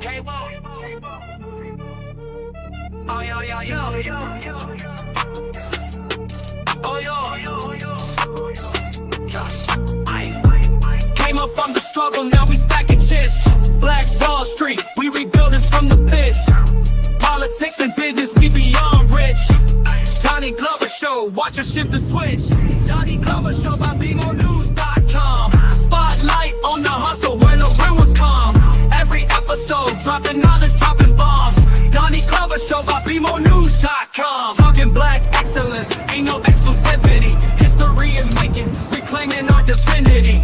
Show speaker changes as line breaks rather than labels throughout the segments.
Hey, whoa. Oh, yo, yo, yo, yo, yo. Oh, yo, came up from the struggle, now we stacking chips. Black Wall Street, we rebuilding from the pits. Politics and business, we beyond rich. Donnie Glover Show, watch her shift the switch. Donnie Glover Show by BMOnews.com. Spotlight on the hustle where the real ones come. Every episode, dropping knowledge, dropping bombs. Donnie Glover Show by BMOnews.com. Talking black excellence, ain't no exclusivity. History is making, reclaiming our divinity.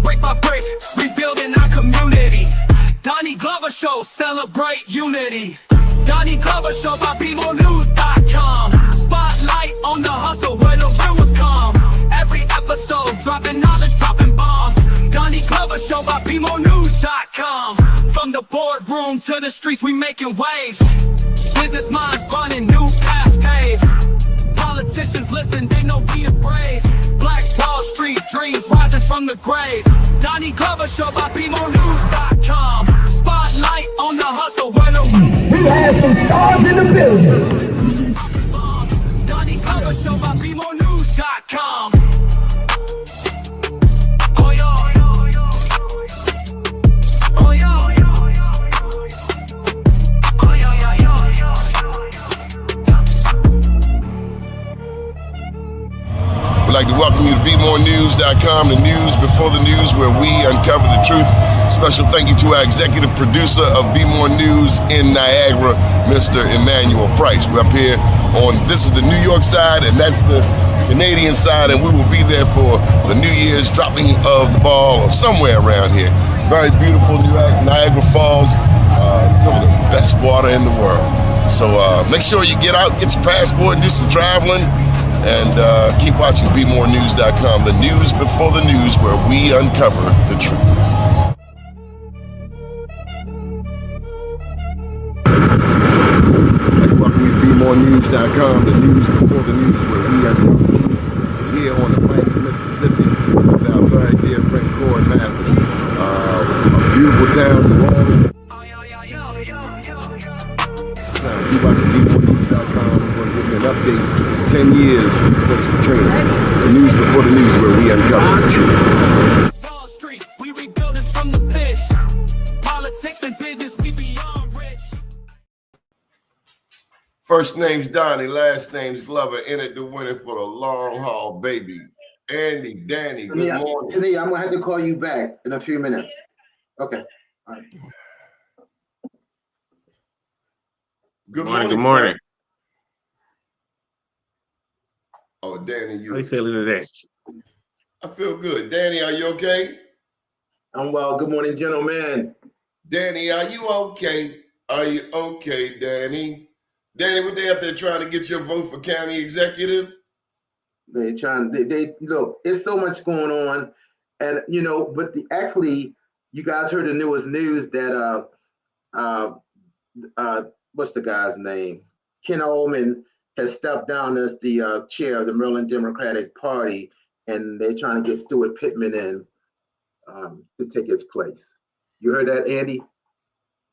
Break by break, rebuilding our community. Donnie Glover Show, celebrate unity. Donnie Glover Show by BMOnews.com. Spotlight on the hustle where the real ones come. Every episode, dropping knowledge, dropping bombs. Donnie Glover Show by BMOnews.com. From the boardroom to the streets, we making waves. Business minds running, new paths paved. Politicians listen, they know we the brave. Black Wall Street dreams rising from the grave. Donnie Glover Show by BMOnews.com. Spotlight on the hustle where the
we have some stars in the building.
Donnie Glover Show by BMOnews.com. Oh yo, oh yo, oh yo, yo.
We'd like to welcome you to BeMoreNews.com, the news before the news, where we uncover the truth. Special thank you to our executive producer of Be More News in Niagara, Mr. Emmanuel Price. We're up here on, this is the New York side, and that's the Canadian side, and we will be there for the New Year's dropping of the ball or somewhere around here. Very beautiful Niagara Falls, some of the best water in the world. So make sure you get out, get your passport, and do some traveling. And keep watching BeMoreNews.com, the news before the news, where we uncover the truth. Welcome to BeMoreNews.com, the news before the news, where we uncover the truth. Here on the Pike, Mississippi, with our very dear friend Corey Mathis. A beautiful town, New Orleans. Keep watching BeMoreNews.com. We're going to give you an update. 10 years since Katrina. The news before the news, where we uncover the truth.
Wall Street, we rebuilding from the pits. Politics and business, we beyond rich.
First name's Donnie, last name's Glover. Entered the winner for the long haul, baby. Andy, Danny, good morning.
Today, I'm going to have to call you back in a few minutes. Okay. All right.
Good morning.
Good morning.
Oh, Danny,
How you feeling today?
I feel good. Danny, are you okay?
I'm well. Good morning, gentlemen.
Danny, are you okay? Are you okay, Danny? Danny, what they up there trying to get your vote for county executive?
They look, it's so much going on. And, you know, but actually, you guys heard the newest news that, what's the guy's name? Ken Ullman has stepped down as the chair of the Maryland Democratic Party, and they're trying to get Stuart Pittman in to take his place. You heard that, Andy?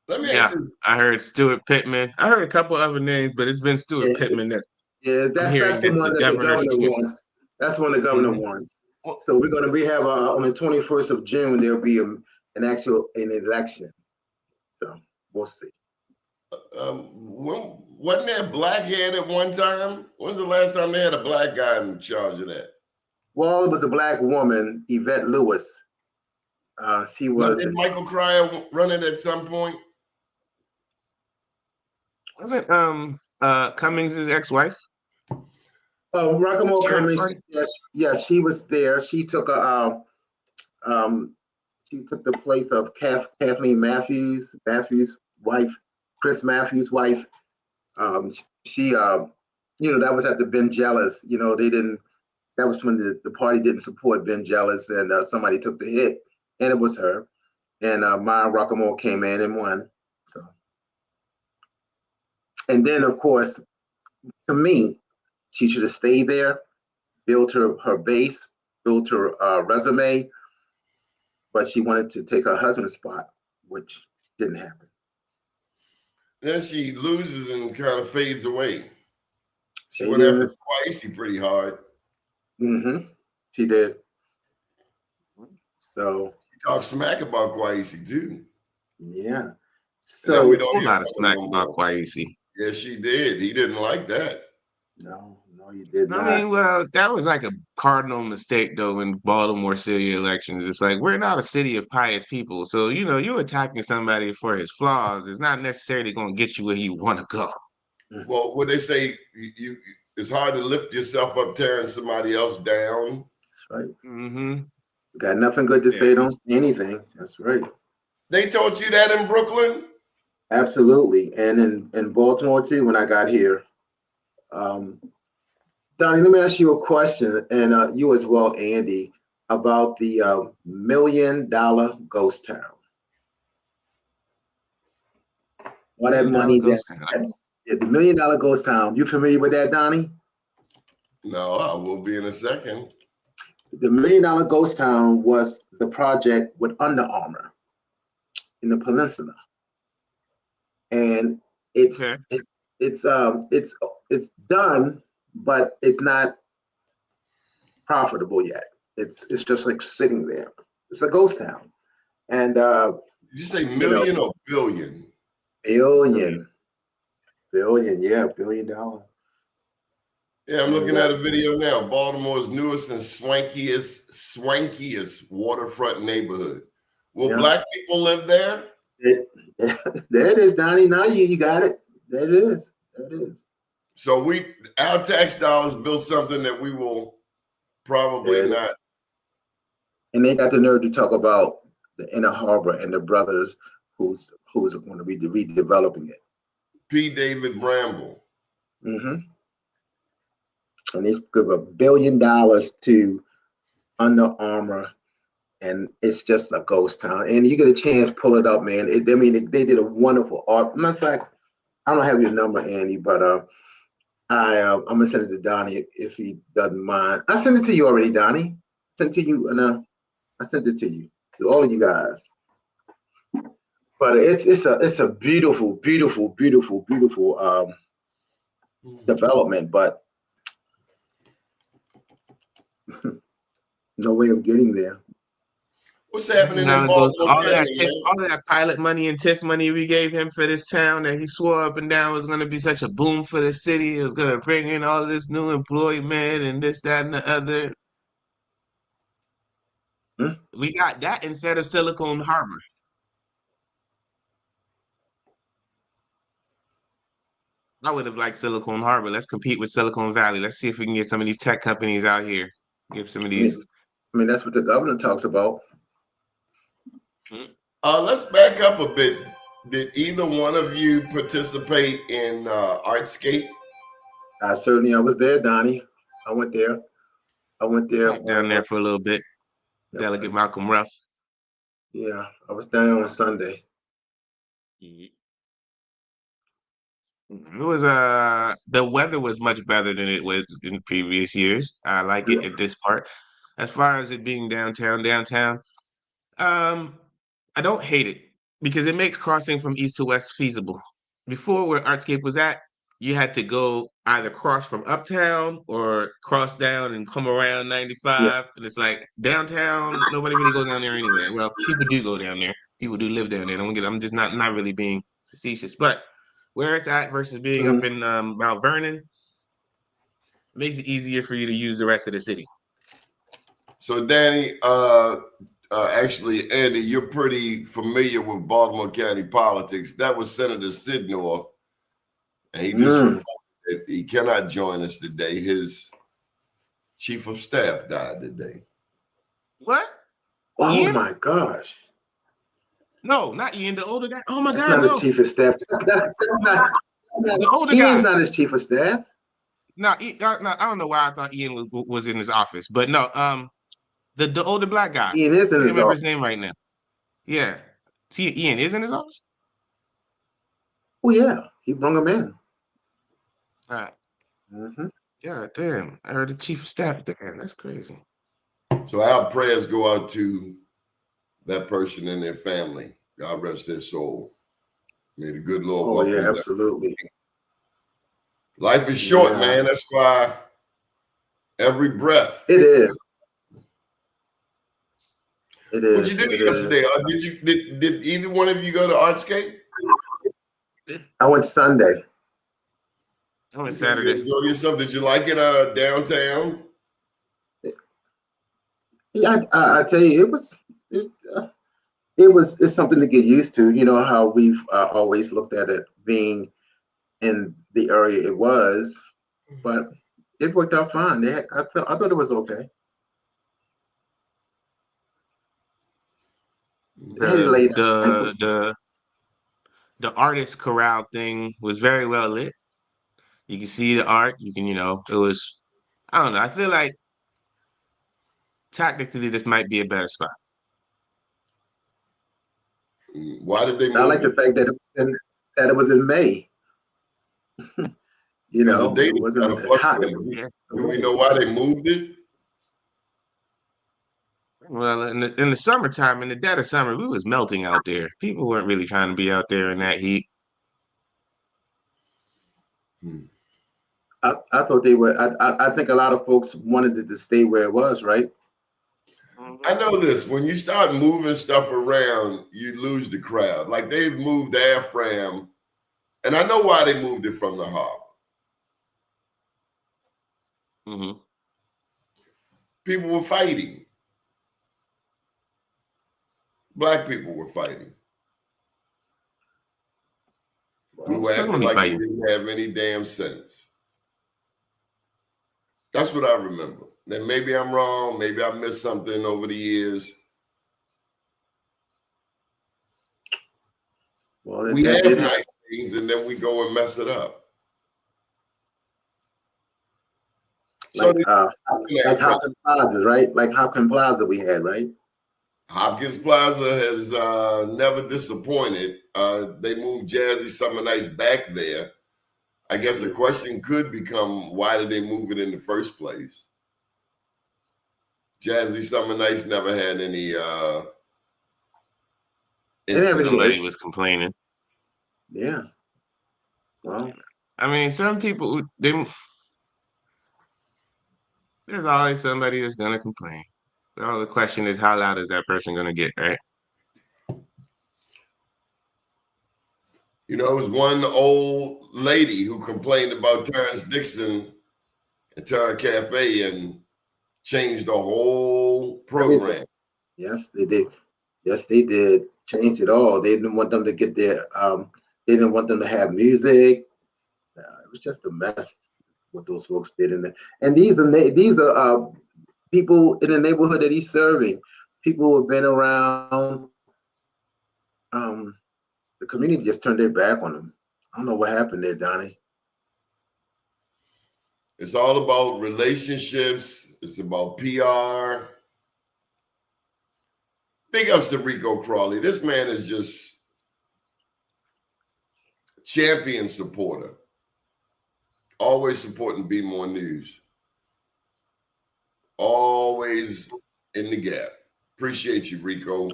Yeah, I heard Stuart Pittman. I heard a couple other names, but it's been Stuart Pittman. That's
the one that the governor wants. That's one the governor wants. So we're going to have on the 21st of June, there'll be an election. So we'll see.
Wasn't there a blackhead at one time? When's the last time they had a black guy in charge of that?
Well, it was a black woman, Yvette Lewis. She was.
Did Michael Cryer run it at some point?
Wasn't Cummings' ex-wife?
Rockamore Cummings. Yes, she was there. She took the place of Kathleen Matthews' wife. Chris Matthews' wife, she, that was at the Ben Jealous. That was when the party didn't support Ben Jealous, and somebody took the hit, and it was her. And Maya Rockamore came in and won. So, and then of course, to me, she should have stayed there, built her base, built her resume, but she wanted to take her husband's spot, which didn't happen.
Then she loses and kind of fades away. She went
Yes.
after Kwesi pretty hard.
Mm-hmm. She did. So
She talked smack about Kwesi too.
yeah.
And then we
So
don't
A
hear
lot of
from her
smack
no
about
more.
Kwesi.
Yes, she did. He didn't like that.
no, you did
I
not.
mean, well, that was like a cardinal mistake, though, in Baltimore city elections. It's like we're not a city of pious people, so you attacking somebody for his flaws is not necessarily going to get you where you want to go.
Well, what they say, it's hard to lift yourself up tearing somebody else down.
That's right.
Mm-hmm.
Got nothing good to
Yeah.
say, don't say anything. That's right.
They taught you that in Brooklyn?
Absolutely. And in Baltimore too, when I got here. Donnie, let me ask you a question, and you as well, Andy, about the $1 million ghost town. All that money
Ghost town.
the $1 million ghost town. You familiar with that, Donnie?
No, I will be in a second.
The $1 million ghost town was the project with Under Armour in the peninsula, and it's
Okay.
it's done, but it's not profitable yet. It's just like sitting there. It's a ghost town, and
Did you say million or billion?
billion, yeah, $1 billion.
Yeah, I'm looking at a video now. Baltimore's newest and swankiest waterfront neighborhood. Will
Yeah.
black people live there?
There it is, Donnie. Now you got it. There it is. There it is.
So our tax dollars built something that we will probably not.
And they got the nerve to talk about the Inner Harbor and the brothers who's going to be redeveloping it.
P. David Bramble.
Mm-hmm. And they give $1 billion to Under Armour, and it's just a ghost town. And you get a chance, pull it up, man. They did a wonderful art. Matter of fact, I don't have your number, Andy, but I'm gonna send it to Donnie if he doesn't mind. I sent it to you already, Donnie. Sent it to you, and I sent it to you, to all of you guys. But it's a beautiful development, but no way of getting there.
What's happening in
Goes
Baltimore
all
County, man?
all of that pilot money and TIF money we gave him for this town that he swore up and down was going to be such a boom for the city. It was going to bring in all this new employment and this, that, and the other. We got that instead of Silicon Harbor. I would have liked Silicon Harbor. Let's compete with Silicon Valley. Let's see if we can get some of these tech companies out here. Give some of these.
I mean, that's what the governor talks about.
Let's back up a bit. Did either one of you participate in Artscape?
I was there, Donnie. I went there.
Down there for a little bit. Delegate Malcolm Ruff.
Yeah, I was down on Sunday.
It was the weather was much better than it was in previous years. I like it at this part. As far as it being downtown, I don't hate it because it makes crossing from east to west feasible. Before, where Artscape was at, you had to go either cross from uptown or cross down and come around 95. And it's like downtown, nobody really goes down there anyway. Well, people do go down there. People do live down there. I'm just not really being facetious, but where it's at versus being up in Mount Vernon, it makes it easier for you to use the rest of the city.
So, Danny, actually, Andy, you're pretty familiar with Baltimore County politics. That was Senator Sidnor, and he just reported that he cannot join us today. His chief of staff died today.
What?
Oh
Ian?
my gosh!
No, not Ian, the older guy. Oh my
That's
God,
not
no.
his chief of staff. That's not
The older
Ian's
guy.
not his chief of staff.
No, I don't know why I thought Ian was in his office, but no, the older black guy.
Ian is in
Can't
his
remember
office.
his name right now. Yeah. See, Ian is in his office?
Oh yeah, he brought him in.
All right.
Mm-hmm.
Yeah, damn. I heard the chief of staff. Damn, that's crazy.
So our prayers go out to that person and their family. God rest their soul. May the good Lord
Oh
welcome
yeah,
you.
absolutely.
Life is short,
Yeah.
man. That's why every breath.
It is. It
What'd
is.
you do
It
yesterday?
is.
Did either one of you go to Artscape?
I went Sunday.
I went
Okay, you
Saturday.
enjoyed yourself. Did you like it downtown?
Yeah, I tell you, it's something to get used to. You know how we've always looked at it being in the area it was, but it worked out fine. I thought it was okay. They had it
The
laid out nice.
the artist corral thing was very well lit. You can see the art. You can, it was. I don't know. I feel like tactically this might be a better spot.
Why did they
I like
move
the
it?
fact that it was in May. You
Because the
know,
date
it
is kind
wasn't
of
as hot. It
fluctuating.
was.
Yeah.
Do we know why they moved it?
Well, in the summertime, in the dead of summer, we was melting out there. People weren't really trying to be out there in that heat.
I thought they were. I think a lot of folks wanted it to stay where it was, right?
I know this. When you start moving stuff around, you lose the crowd. Like they've moved the airframe, and I know why they moved it from the harbor.
Mm-hmm.
People were fighting. Black people were fighting. We were
Still gonna
acting
be
like we
fighting.
didn't have any damn sense. That's what I remember. Then maybe I'm wrong. Maybe I missed something over the years.
Well,
We
it
have
did happen.
nice things, and then we go and mess it up. So
Like Hopkins Plaza, right? Like Hopkins Plaza we had, right?
Hopkins Plaza has never disappointed. They moved Jazzy Summer Nights back there. I guess the question could become, why did they move it in the first place? Jazzy Summer Nights never had any incident.
Nobody was complaining.
Yeah. Well,
I mean, some people there's always somebody that's gonna complain. Well, the question is, how loud is that person gonna get, right?
You know, it was one old lady who complained about Terrence Dixon and Terra Cafe and changed the whole program.
everything. Yes, they did. Yes, they did. Changed it all. They didn't want them to get their. They didn't want them to have music. It was just a mess what those folks did in there. And these are people in the neighborhood that he's serving. People who have been around. Um, the community just turned their back on him. I don't know what happened there, Donnie.
It's all about relationships. It's about PR. Big ups to Rico Crawley. This man is just a champion supporter. Always supporting Be More News. Always in the gap. Appreciate you, Rico.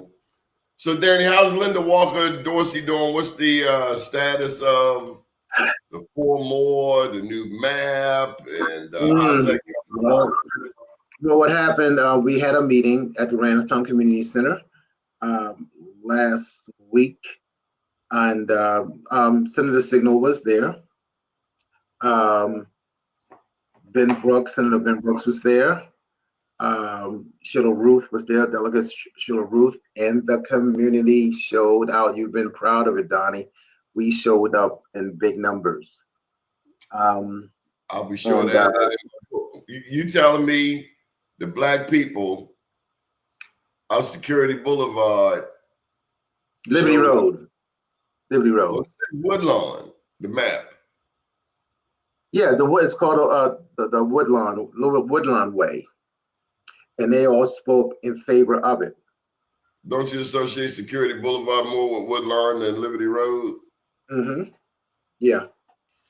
So, Danny, how's Linda Walker Dorsey doing? What's the status of the 4 more, the new map, and how's that going?
Well, what happened? We had a meeting at the Randallstown Community Center last week, and Senator Signal was there. Senator Ben Brooks was there. Sheila Ruth was there, Delegate Sheila Ruth, and the community showed out. You've been proud of it, Donnie. We showed up in big numbers.
I'll be sure that you telling me the black people of Security Boulevard,
Liberty Road.
What's that? Woodlawn, the map.
Yeah, it's called the Woodlawn Way, and they all spoke in favor of it.
Don't you associate Security Boulevard more with Woodlawn than Liberty Road?
Mm-hmm. Yeah,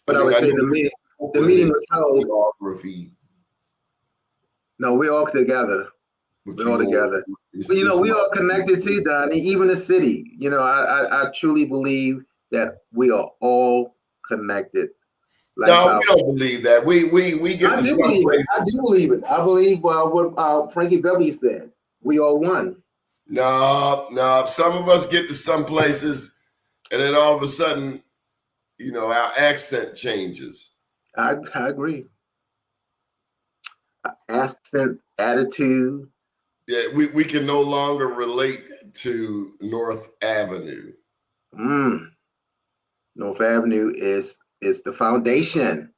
but I would say the meeting was held. No, we're all together. We're all together. But, we all connected too, Donnie. Even the city. I truly believe that we are all connected. Like
No, we don't believe that. We get
I
to
do
some
believe it.
places.
I do believe it. I believe what Frankie Beverly said. We are one.
No, no. Some of us get to some places, and then all of a sudden, our accent changes.
I agree. Accent, attitude.
Yeah, we can no longer relate to North Avenue.
North Avenue is the foundation.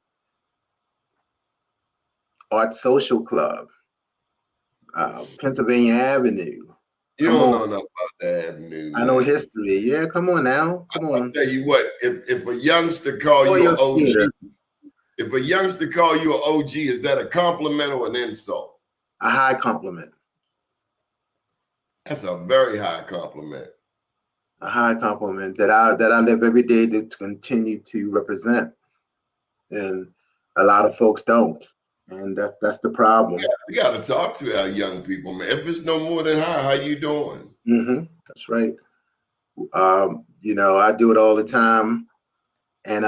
Art Social Club, Pennsylvania Avenue.
You
Come
don't
on.
know nothing about the Avenue,
I know
man.
history. Yeah, come on now. Come
I'll
on.
tell you what, if a youngster call you an
Royal
OG,
Theater.
if a youngster call you an OG, is that a compliment or an insult?
A high compliment.
That's a very high compliment.
A high compliment that I live every day to continue to represent. And a lot of folks don't. And that's the problem.
Yeah, we got to talk to our young people, man. If it's no more than hi, how you doing?
That's right. I do it all the time. And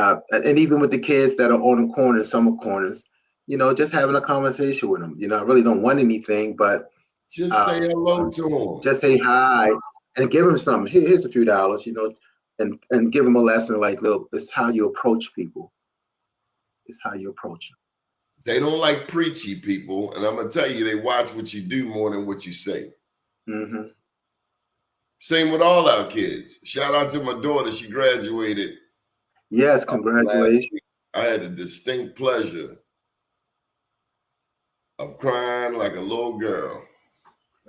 even with the kids that are on the corners, summer corners, just having a conversation with them. I really don't want anything, but
Just say hello to them.
just say hi and give them something. Here's a few dollars, and give them a lesson like, look, it's how you approach people. It's how you approach them.
They don't like preachy people, and I'm gonna tell you, they watch what you do more than what you say.
Mm-hmm.
Same with all our kids. Shout out to my daughter; she graduated.
Yes, congratulations.
I had the distinct pleasure of crying like a little girl.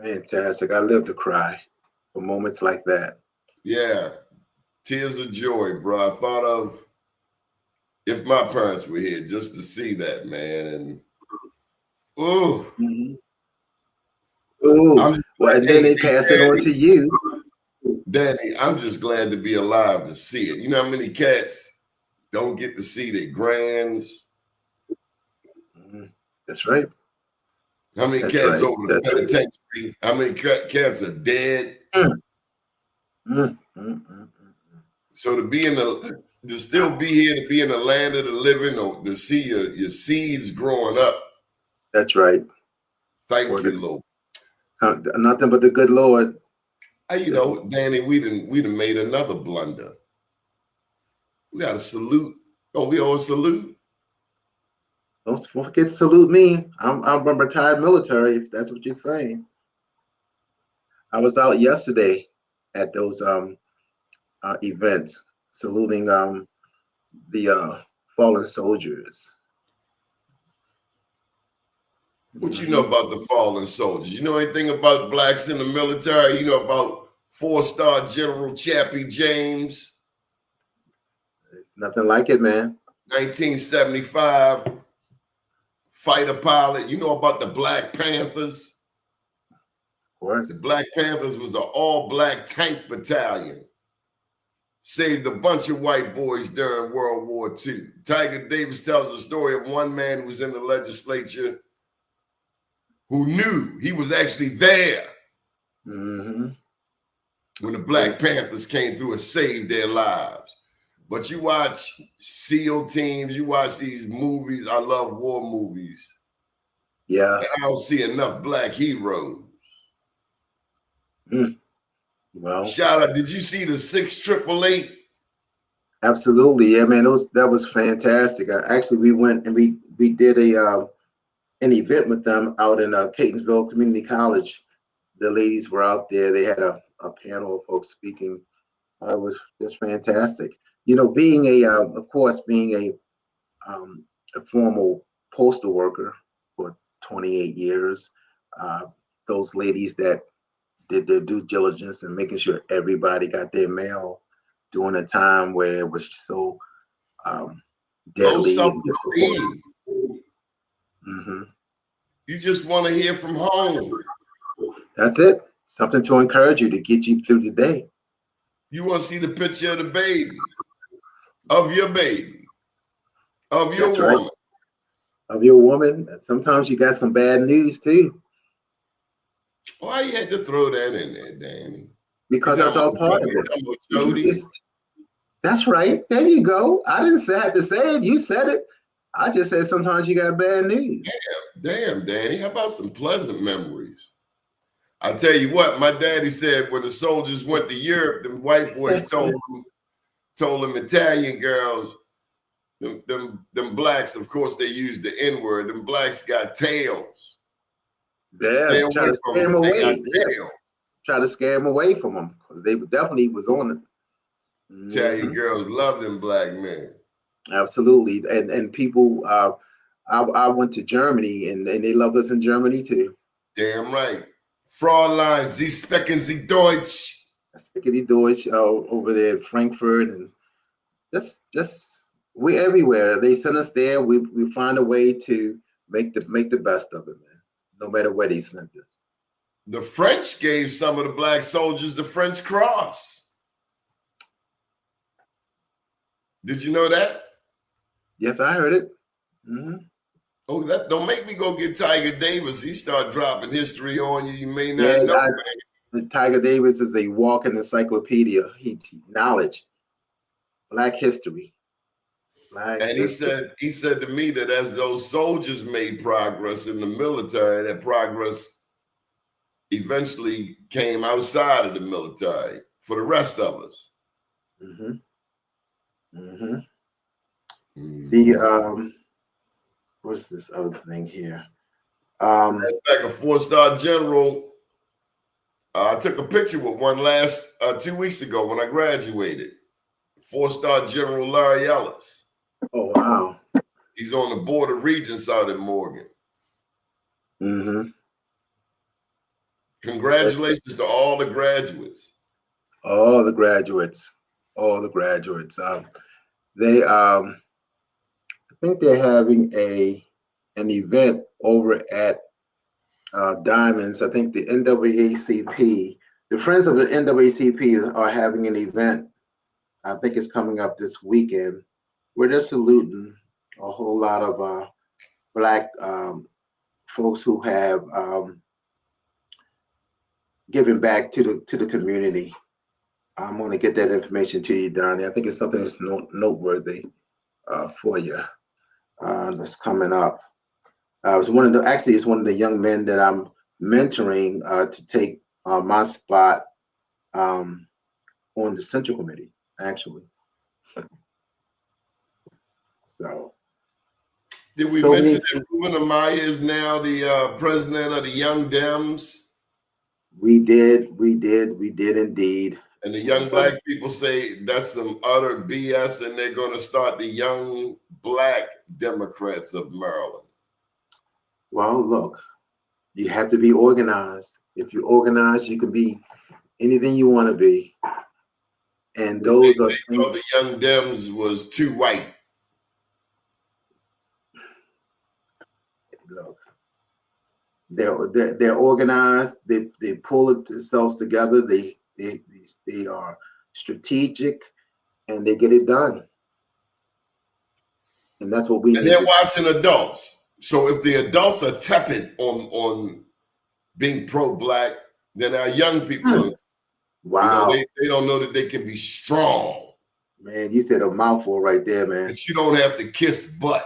Fantastic. I live to cry for moments like that.
Yeah, tears of joy, bro. I thought of if my parents were here just to see that, man. And ooh,
Ooh, well, and then they pass it on to you.
Danny, I'm just glad to be alive to see it. You know how many cats don't get to see their grands?
That's right.
How many cats over the penitentiary? How many cats are dead? So to still be here, to be in the land of the living, or to see your seeds growing up.
That's right.
Thank you, Lord.
Nothing but the good Lord.
Danny, we done made another blunder. We got to salute. Don't we all salute?
Don't forget to salute me. I'm a retired military, if that's what you're saying. I was out yesterday at those events saluting the fallen soldiers.
What you know about the fallen soldiers? You know anything about blacks in the military? You know about 4-star General Chappie James?
It's nothing like it, man.
1975 fighter pilot. You know about the Black Panthers?
Of course.
The Black Panthers was an all-black tank battalion. Saved a bunch of white boys during World War II. Tiger Davis tells a story of one man who was in the legislature who knew he was actually there when the Black Panthers came through and saved their lives. But you watch SEAL teams, you watch these movies. I love war movies.
Yeah.
And I don't see enough black heroes.
Well,
shout out. Did you see the 6888?
Absolutely. Yeah, man. That was fantastic. Actually, we went and we did an event with them out in Catonsville Community College. The ladies were out there. They had a panel of folks speaking. It was just fantastic. Being of course, being a formal postal worker for 28 years, those ladies that did their due diligence and making sure everybody got their mail during a time where it was so deadly.
You just want to hear from home.
That's it. Something to encourage you to get you through the day.
You want to see the picture of the baby, of your baby, of your
That's
woman.
Right. Of your woman. Sometimes you got some bad news too.
Why you had to throw that in there, Danny?
Because that's all part of it. That's right. There you go. I didn't say I had to say it. You said it. I just said sometimes you got bad news.
Damn, Danny. How about some pleasant memories? I tell you what, my daddy said when the soldiers went to Europe, them white boys told them Italian girls, them blacks, of course, they used the N-word. Them blacks got tails. Stay
Yeah, try
away
to
from
scare
them.
them
They got
away. Yeah,
tails.
try to scare them away from them because they definitely was on it.
Italian girls love them black men.
Absolutely, and people. I went to Germany, and they loved us in Germany too.
Damn right. Fräulein, Sie sprechen Sie Deutsch.
Spickety Deutsch over there in Frankfurt, and just we're everywhere. They send us there. We find a way to make the best of it, man. No matter where they sent us.
The French gave some of the black soldiers the French Cross. Did you know that?
Yes, I heard it. Mm-hmm.
Oh, that don't make me go get Tiger Davis. He start dropping history on you. You may not know.
The Tiger Davis is a walking encyclopedia. He knowledge, Black history.
And he said to me that as those soldiers made progress in the military, that progress eventually came outside of the military for the rest of us.
Mm-hmm. Mm-hmm. The what's this other thing here?
Back a 4-star general. I took a picture with one 2 weeks ago when I graduated. 4-star General Larry Ellis.
Oh wow!
He's on the board of regents out in Morgan.
Mm-hmm.
Congratulations to all the graduates.
All the graduates. They I think they're having an event over at Diamonds. I think the NAACP, the Friends of the NAACP, are having an event. I think it's coming up this weekend. We're just saluting a whole lot of Black folks who have given back to the community. I'm going to get that information to you, Donnie. I think it's something that's noteworthy for you. That's coming up. It's one of the young men that I'm mentoring to take my spot on the Central Committee, actually. So,
did we mention that Ruben Amaya is now the president of the Young Dems?
We did indeed.
And the young black people say that's some utter BS, and they're going to start the Young Black Democrats of Maryland.
Well, look, you have to be organized. If you're organized, you can be anything you want to be. And those
they thought the Young Dems was too white.
Look, they're organized. They pull themselves together. They are strategic, and they get it done. And that's what we.
And they're watching adults. So if the adults are tepid on being pro-black, then our young people,
wow,
they don't know that they can be strong.
Man, you said a mouthful right there, man.
That you don't have to kiss butt.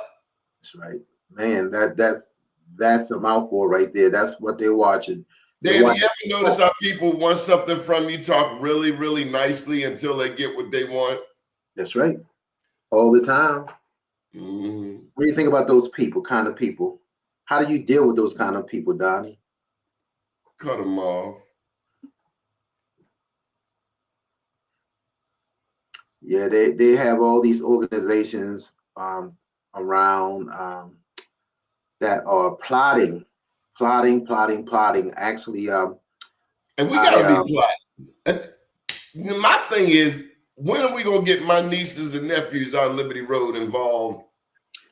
That's right, man. That's a mouthful right there. That's what they're watching.
Dan, you ever notice how people want something from you, talk really, really nicely until they get what they want?
That's right. All the time.
Mm-hmm.
What do you think about those kind of people? How do you deal with those kind of people, Donnie?
Cut them off.
Yeah, they have all these organizations around that are plotting. Actually,
and we gotta be plotting. And my thing is, when are we gonna get my nieces and nephews on Liberty Road involved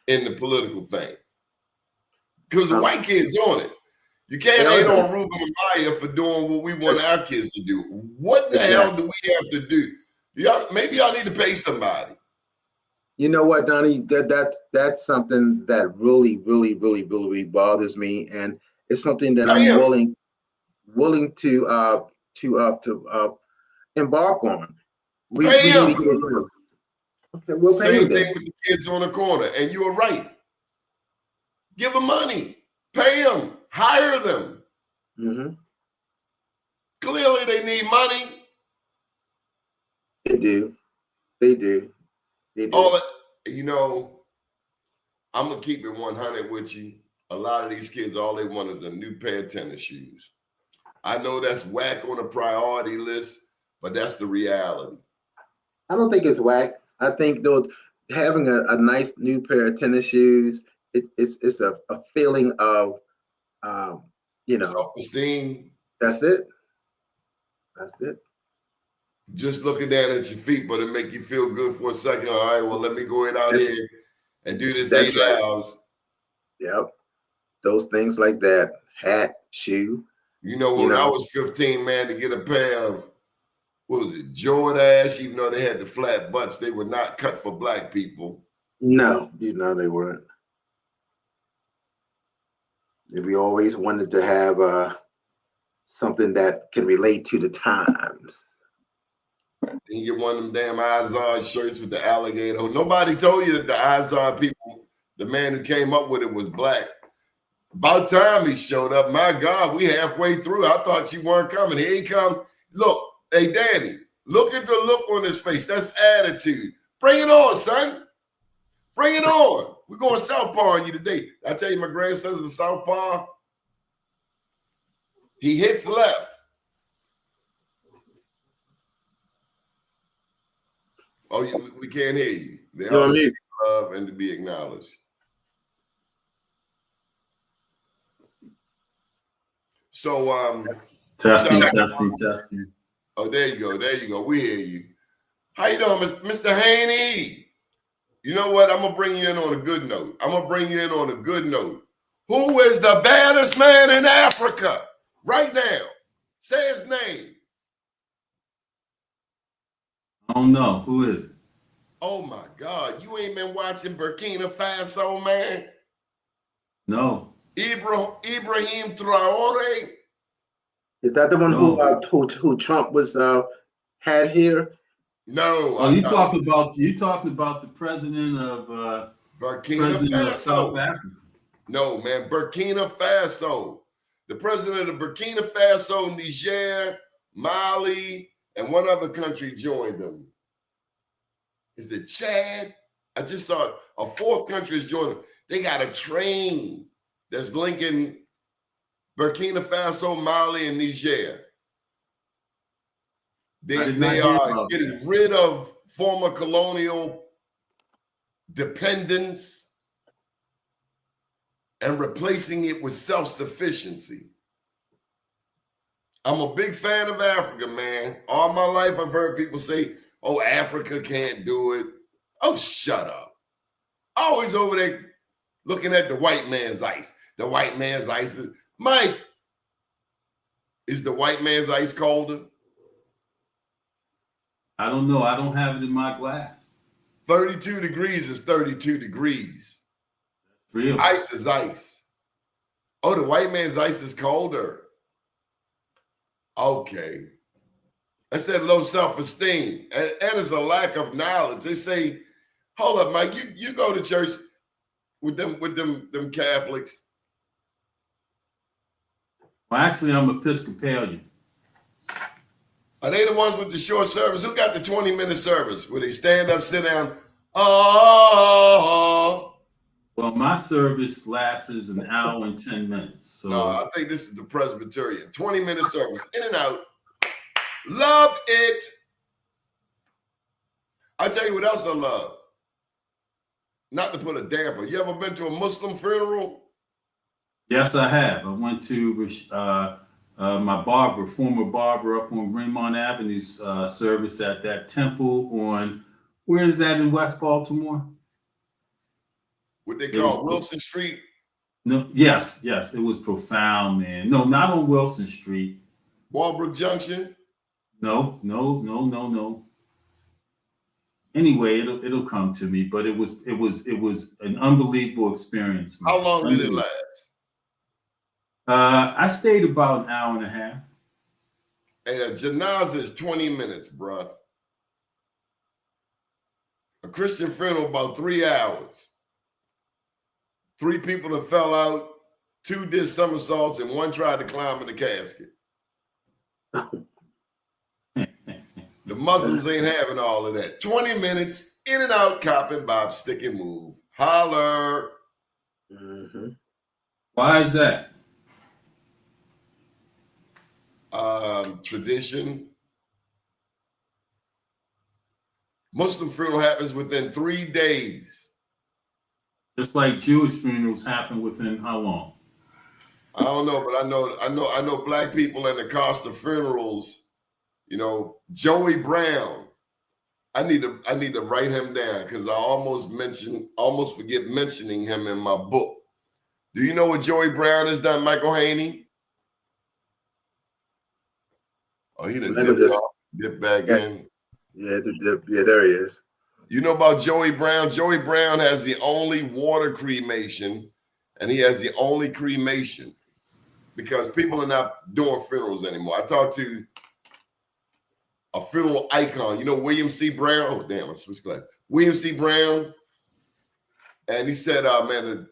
in the political thing? Because the white kids on it. You can't hate on Ruben Amaya for doing what we want our kids to do. What the hell do we have to do? Maybe y'all need to pay somebody.
You know what, Donnie? That's something that really bothers me, and it's something that I'm willing to embark on. We need to get it done. Okay, we'll pay
Same
them.
thing with the kids on the corner. And you were right. Give them money. Pay them. Hire them.
Mm-hmm.
Clearly, they need money.
They do. They do. They do.
All that, you know, I'm going to keep it 100 with you. A lot of these kids, all they want is a new pair of tennis shoes. I know that's whack on a priority list, but that's the reality.
I don't think it's whack. I think though having a nice new pair of tennis shoes, it's a feeling of you know,
Self-esteem.
that's it. That's it.
Just looking down at your feet, but it make you feel good for a second. All right, well, let me go out here and do this 8 hours.
Yep. Those things like that. Hat, shoe.
You know, when I was 15, man, to get a pair of, what was it, Jordache, even though they had the flat butts, they were not cut for black people.
No, they weren't. We always wanted to have something that can relate to the times.
Then you get one of them damn Izod shirts with the alligator. Nobody told you that the Izod people, the man who came up with it was black. About time he showed up. My God, we halfway through. I thought you weren't coming. Here he come. Look, hey, Danny, look at the look on his face. That's attitude. Bring it on, son. Bring it on. We're going southpaw on you today. I tell you, my grandson's a southpaw. He hits left. Oh, we can't hear you. They also need love and to be acknowledged. So,
testing.
Oh, there you go. We hear you. How you doing, Mr. Haney? You know what? I'm gonna bring you in on a good note. Who is the baddest man in Africa right now? Say his name.
I don't know. Who is it?
Oh my God! You ain't been watching Burkina Faso, man?
No.
Ibrahim Traore.
Is that the one who Trump was had here?
No.
Oh, you talking about the president of
Burkina Faso.
Of South Africa?
No, man, Burkina Faso. The president of Burkina Faso, Niger, Mali, and one other country joined them. Is it Chad? I just saw a fourth country is joining them. They got a train that's linking Burkina Faso, Mali, and Niger. They are getting rid of former colonial dependence and replacing it with self-sufficiency. I'm a big fan of Africa, man. All my life I've heard people say, oh, Africa can't do it. Oh, shut up. Always over there looking at the white man's ice. The white man's ice is, Mike, is the white man's ice colder?
I don't know. I don't have it in my glass.
32 degrees is 32 degrees.
Real.
Ice is ice. Oh, the white man's ice is colder. Okay. I said low self-esteem. And it's a lack of knowledge. They say, hold up, Mike, you go to church with them Catholics.
Well, actually, I'm Episcopalian.
Are they the ones with the short service? Who got the 20-minute service where they stand up, sit down? Oh.
Well, my service lasts an hour and 10 minutes. So
no, I think this is the Presbyterian. 20-minute service, in and out. Love it. I tell you what else I love. Not to put a damper. You ever been to a Muslim funeral?
Yes, I have. I went to my former barber up on Greenmont Avenue service at that temple on, where is that in West Baltimore?
What they call Wilson Street?
No, yes, it was profound, man. No, not on Wilson Street.
Walbrook Junction?
No. Anyway, it'll come to me, but it was an unbelievable experience, man.
How long did it last?
I stayed about an hour and a half.
And a janazah is 20 minutes, bruh. A Christian funeral about 3 hours. 3 people that fell out, 2 did somersaults, and 1 tried to climb in the casket. The Muslims ain't having all of that. 20 minutes, in and out, cop and bob, stick and move. Holler.
Mm-hmm.
Why is that?
Tradition. Muslim funeral happens within 3 days.
Just like Jewish funerals happen within how long?
I don't know, but I know black people in the cost of funerals. You know, Joey Brown. I need to write him down because I almost forget mentioning him in my book. Do you know what Joey Brown has done, Michael Haney? Oh, he done dipped back in.
Yeah, there he is.
You know about Joey Brown? Joey Brown has the only water cremation, and he has the only cremation because people are not doing funerals anymore. I talked to a funeral icon. You know William C. Brown? Oh, damn, I switched glasses. William C. Brown. And he said, man, the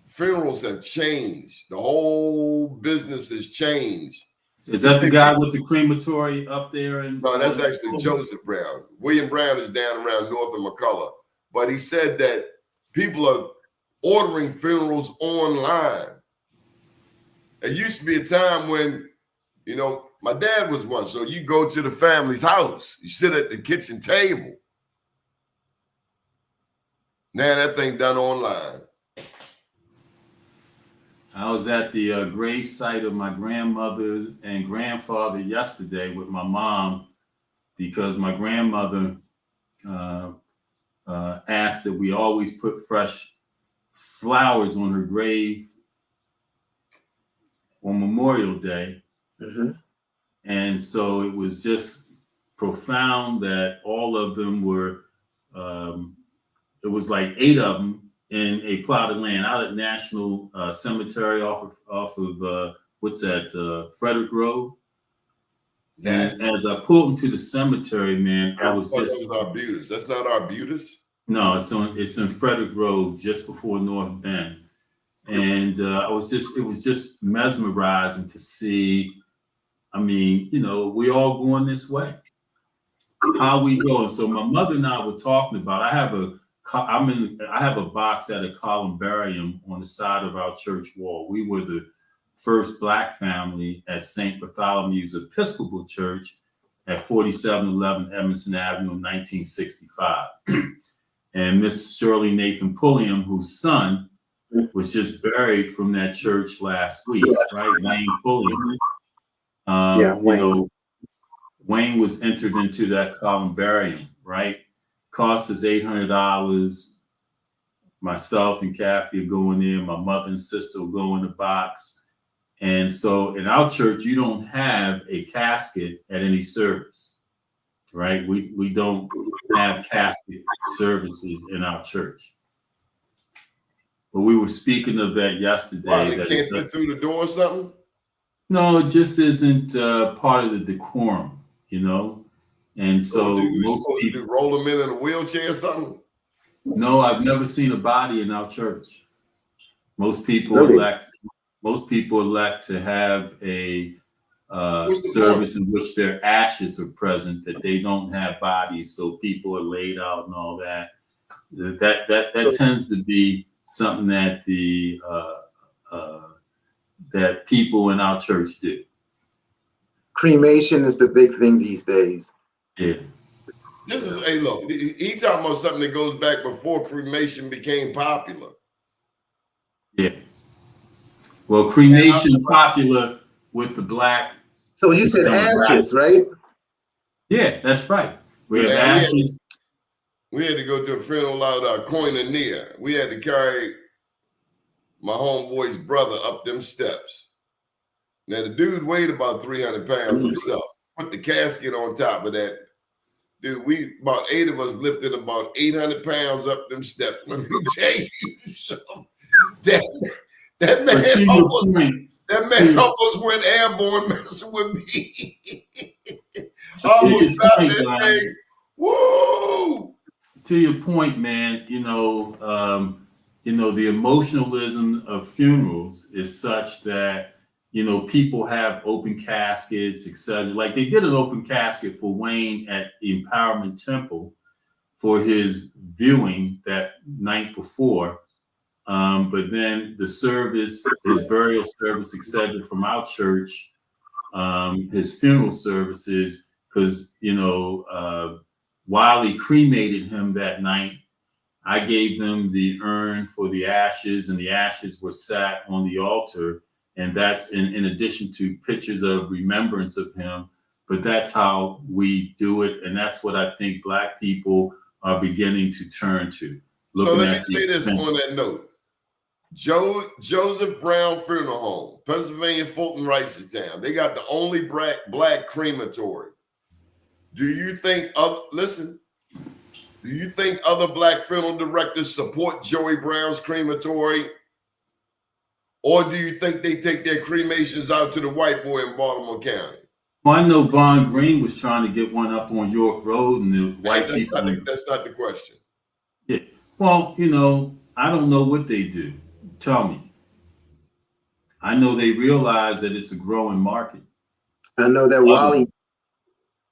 funerals have changed. The whole business has changed.
Is that the guy with the crematory up there?
No, that's actually Joseph Brown. William Brown is down around north of McCullough. But he said that people are ordering funerals online. It used to be a time when, you know, my dad was one. So you go to the family's house, you sit at the kitchen table. Now that thing done online.
I was at the grave site of my grandmother and grandfather yesterday with my mom because my grandmother asked that we always put fresh flowers on her grave on Memorial Day.
Mm-hmm.
And so it was just profound that all of them were, it was like 8 of them in a plot of land out at National Cemetery off of what's that, Frederick Road. And as I pulled into the cemetery, man, I was just.
That was Arbutus. That's not Arbutus?
No, it's in Frederick Road, just before North Bend. And it was just mesmerizing to see. I mean, you know, we all going this way. How we going? So my mother and I were talking about. I have a box at a columbarium on the side of our church wall. We were the first Black family at St. Bartholomew's Episcopal Church at 4711 Emerson Avenue in 1965. And Miss Shirley Nathan Pulliam, whose son was just buried from that church last week, right? Wayne Pulliam.
Wayne.
You know, Wayne was entered into that columbarium, right? Cost us $800. Myself and Kathy are going in. My mother and sister will go in the box. And so in our church, you don't have a casket at any service, right? We don't have casket services in our church. But we were speaking of that yesterday.
Why, they can't fit through the door or something?
No, it just isn't part of the decorum, you know? And so
most people roll them in a wheelchair or something?
No, I've never seen a body in our church. Most people elect to have a service in which their ashes are present, that they don't have bodies, so people are laid out and all that. That tends to be something that that people in our church do.
Cremation is the big thing these days.
Yeah.
This is, hey, look, he talking about something that goes back before cremation became popular.
Yeah. Well, cremation popular with the Black.
So you said ashes, right?
Yeah, that's right. We have ashes.
We had to go to a funeral out Koinonia. We had to carry my homeboy's brother up them steps. Now, the dude weighed about 300 pounds himself. Put the casket on top of that. Dude, about 8 of us lifted about 800 pounds up them steps. Let me tell you something. That man almost went airborne messing with me. Almost dropped that thing. Woo!
to your point, man, the emotionalism of funerals is such that, people have open caskets, etc. Like they did an open casket for Wayne at the Empowerment Temple for his viewing that night before. But then the service, his burial service, etc., from our church, his funeral services, because, Wiley cremated him that night. I gave them the urn for the ashes, and the ashes were sat on the altar. And that's in addition to pictures of remembrance of him. But that's how we do it. And that's what I think Black people are beginning to turn to.
So let me say this on that note. Joseph Brown Funeral Home, Pennsylvania, Fulton Ricestown. They got the only black crematory. Do you think other Black funeral directors support Joey Brown's crematory? Or do you think they take their cremations out to the white boy in Baltimore County?
Well, I know Von Green was trying to get one up on York Road, and the white people.
That's not the question.
Yeah. Well, I don't know what they do. Tell me. I know they realize that it's a growing market.
I know that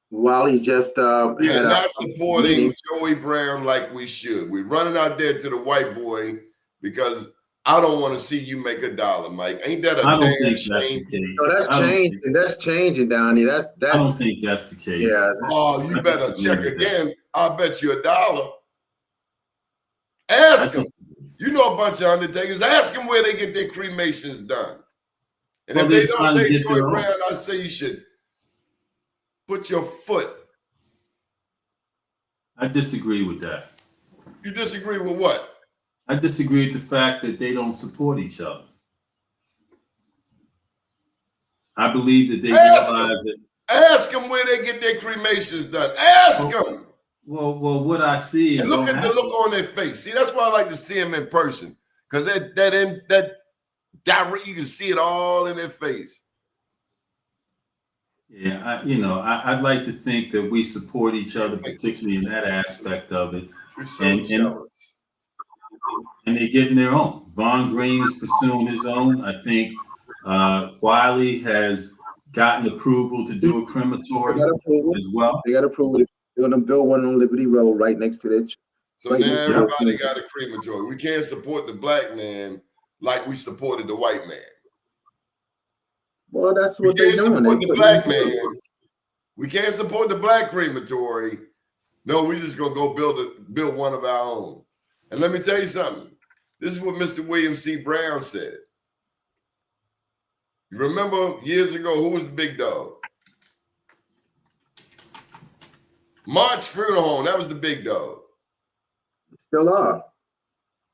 Wally just
we're not supporting Joey Brown like we should. We're running out there to the white boy because I don't want to see you make $1, Mike. Ain't that a damn shame?
No, that's changing. That's changing, Donnie. I
don't think that's the case.
Yeah.
Oh, you better check again. I'll bet you $1. Ask them. You know a bunch of undertakers. Ask them where they get their cremations done. And if they don't say Joey Brown, I say you should put your foot.
I disagree with that.
You disagree with what?
I disagree with the fact that they don't support each other. I believe that they realize that.
Ask them where they get their cremations done. Ask them.
Well, what I see.
And look at the look on their face. See, that's why I like to see them in person, because that direct, you can see it all in their face.
Yeah, I'd like to think that we support each other, particularly in that aspect of it.
We're so jealous.
And they're getting their own. Von Green is pursuing his own. I think Wiley has gotten approval to do a crematory as well.
They got approval. They're going to build one on Liberty Road right next to that.
So now everybody got a crematory. We can't support the Black man like we supported the white man.
Well, that's what they're doing.
The Black man. We can't support the Black crematory. No, we're just gonna go build one of our own. And let me tell you something. This is what Mr. William C. Brown said. You remember years ago, who was the big dog? March Funeral Home, that was the big dog.
Still are.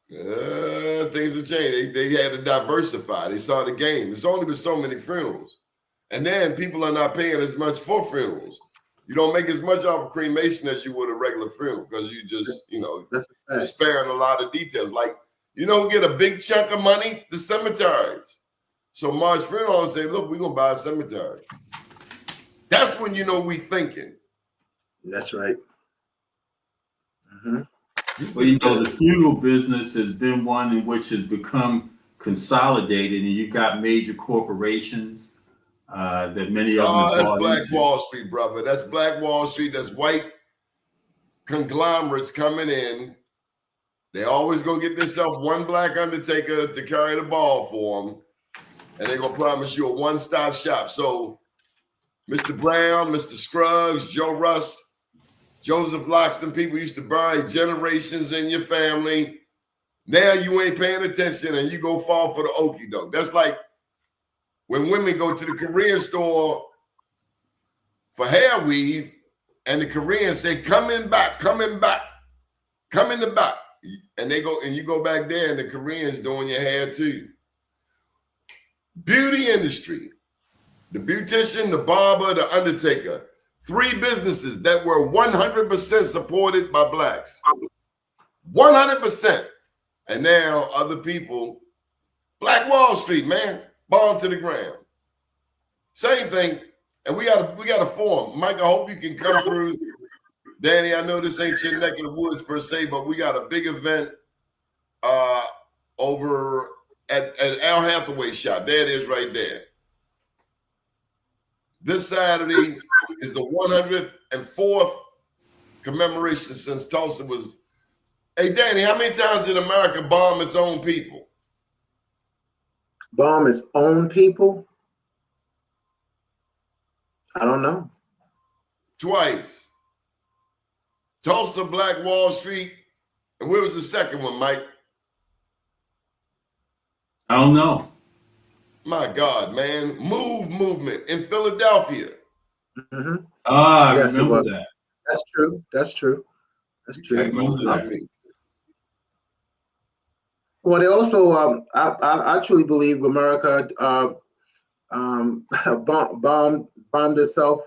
Things have changed. They had to diversify. They saw the game. It's only been so many funerals. And then people are not paying as much for funerals. You don't make as much off a cremation as you would a regular funeral because you just, you're sparing a lot of details. Like, who get a big chunk of money? The cemeteries. So March Funeral Home say, look, we're going to buy a cemetery. That's when we thinking.
That's right.
Mm-hmm. Well, the funeral business has been one in which has become consolidated, and you've got major corporations that many of them.
Oh, that's Black Wall Street, brother. That's Black Wall Street. That's white conglomerates coming in. They always gonna get themselves one black undertaker to carry the ball for them, and they're gonna promise you a one-stop shop. So, Mr. Brown, Mr. Scruggs, Joe Russ, Joseph Loxton, people used to bury generations in your family. Now you ain't paying attention and you go fall for the okie doke. That's like when women go to the Korean store for hair weave and the Koreans say, come in back, come in back, come in the back. And they go and you go back there and the Koreans doing your hair too. Beauty industry, the beautician, the barber, the undertaker. 3 businesses that were 100% supported by blacks. 100%. And now other people, Black Wall Street, man, bombed to the ground. Same thing. And we got a forum. Mike, I hope you can come through Danny, I know this ain't your neck of the woods per se, but we got a big event over at Al Hathaway's shop. There it is right there. This Saturday is the 104th commemoration since Tulsa was. Hey, Danny, how many times did America bomb its own people?
Bomb its own people? I don't know.
Twice. Tulsa, Black Wall Street. And where was the second one, Mike?
I don't know.
My God, man. Movement in Philadelphia.
Mm-hmm.
Ah, I
Yes, it
remember
was.
that.
That's true. That's true. That's
You
true.
can't hold it on me.
Well, they also, I truly believe America bombed itself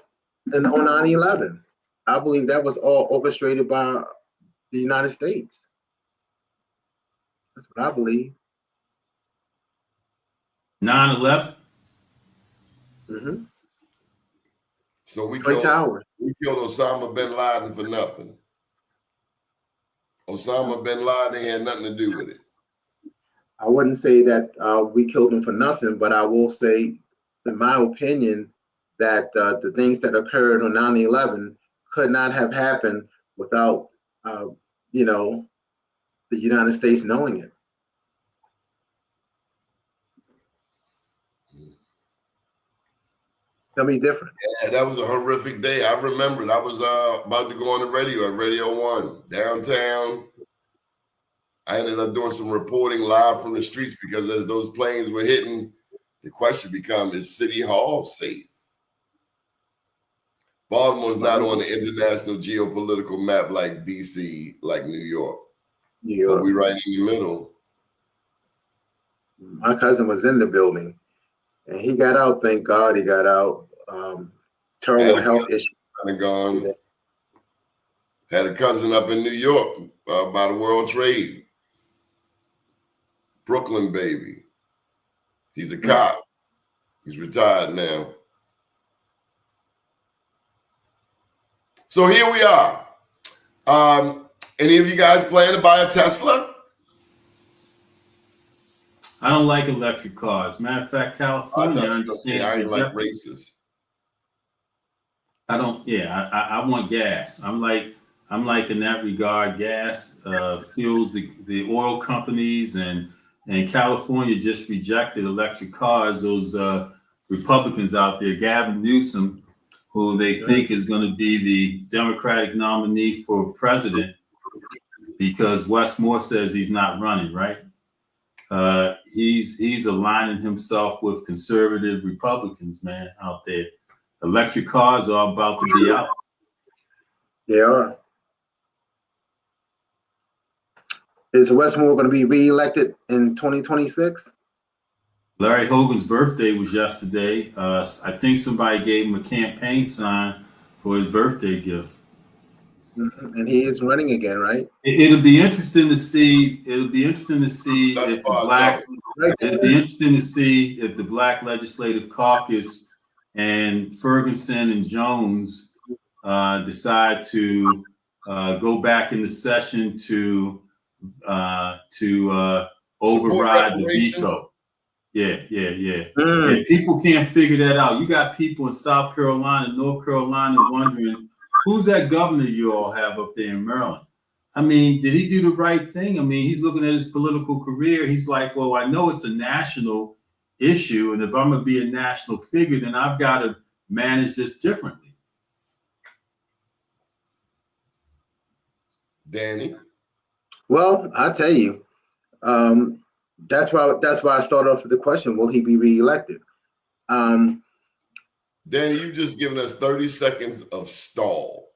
in 9/11. I believe that was all orchestrated by the United States. That's what I believe.
9/11.
Mm-hmm.
So we
Twin
killed
Towers.
Osama bin Laden for nothing. Osama bin Laden had nothing to do with it.
I wouldn't say that we killed him for nothing, but I will say, in my opinion, that the things that occurred on 9/11 could not have happened without, you know, the United States knowing it. Tell me different.
Yeah, that was a horrific day. I remember it. I was about to go on the radio at Radio 1 downtown. I ended up doing some reporting live from the streets because as those planes were hitting, the question became, is City Hall safe? Baltimore's not on the international geopolitical map like DC, like New York. But we're right in the middle.
My cousin was in the building, and he got out. Thank God he got out. Terrible health issue.
Gone. Had a cousin up in New York by the World Trade. Brooklyn baby. He's a cop. He's retired now. So here we are. Any of you guys plan to buy a Tesla?
I don't like electric cars. Matter of fact, California, I understand.
I ain't like racists.
I don't. Yeah, I want gas. I'm like in that regard. Gas fuels the oil companies, and California just rejected electric cars. Those Republicans out there, Gavin Newsom, who they think is going to be the Democratic nominee for president, because Wes Moore says he's not running, right? He's aligning himself with conservative Republicans, man, out there. Electric cars are about to be out.
They are. Is Wes Moore going to be reelected in 2026?
Larry Hogan's birthday was yesterday. I think somebody gave him a campaign sign for his birthday gift.
And he is running again, right?
It'll be interesting to see. It'll be interesting to see if the black. It'll be interesting to see if the Black Legislative Caucus and Ferguson and Jones decide to go back into session to override the veto. Yeah. People can't figure that out. You got people in South Carolina, North Carolina wondering, who's that governor you all have up there in Maryland? I mean, did he do the right thing? I mean, he's looking at his political career. He's like, well, I know it's a national issue, and if I'm going to be a national figure, then I've got to manage this differently.
Danny?
Well, I'll tell you, that's why I started off with the question: will he be reelected?
Danny, you just given us 30 seconds of stall.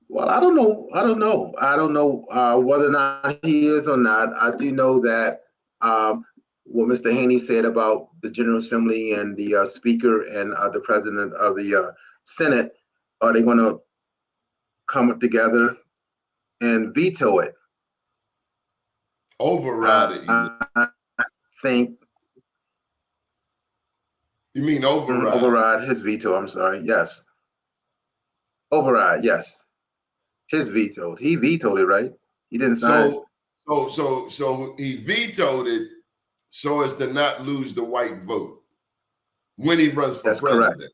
Well, I don't know whether or not he is or not. I do know that what Mr. Haney said about the General Assembly and the Speaker and the President of the Senate, are they going to come up together and veto it?
Override it.
I think.
You mean override?
Override his veto. I'm sorry. Yes. Override. Yes. His veto. He vetoed it, right? He didn't sign it.
So he vetoed it so as to not lose the white vote when he runs for
That's
president.
correct.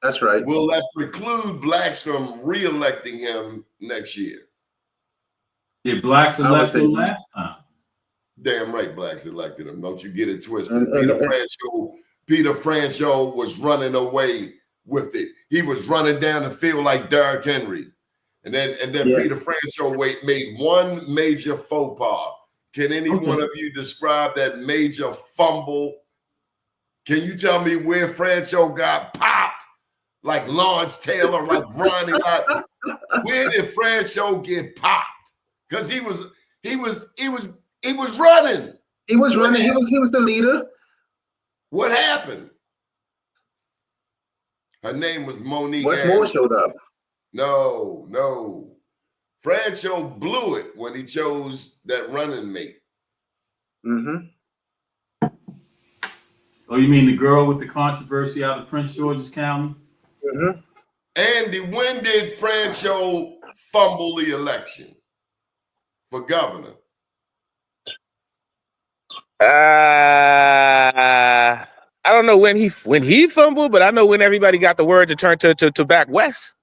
That's right.
Will that preclude blacks from re-electing him next year?
Did blacks elect him last time?
Damn right, blacks elected him. Don't you get it twisted.
And
Peter Franchot was running away with it. He was running down the field like Derrick Henry. And then Peter Franchot made one major faux pas. Can any one of you describe that major fumble? Can you tell me where Franchot got popped? Like Lawrence Taylor, like Ronnie Lott? Where did Franchot get popped? Because he was running.
He was running. He was the leader.
What happened? Her name was Monique.
Westmore showed up.
No. Franchot blew it when he chose that running mate.
Mm-hmm.
Oh, you mean the girl with the controversy out of Prince George's County?
Mm-hmm.
Andy, when did Franchot fumble the election for governor?
I don't know when he fumbled, but I know when everybody got the word to turn to back west.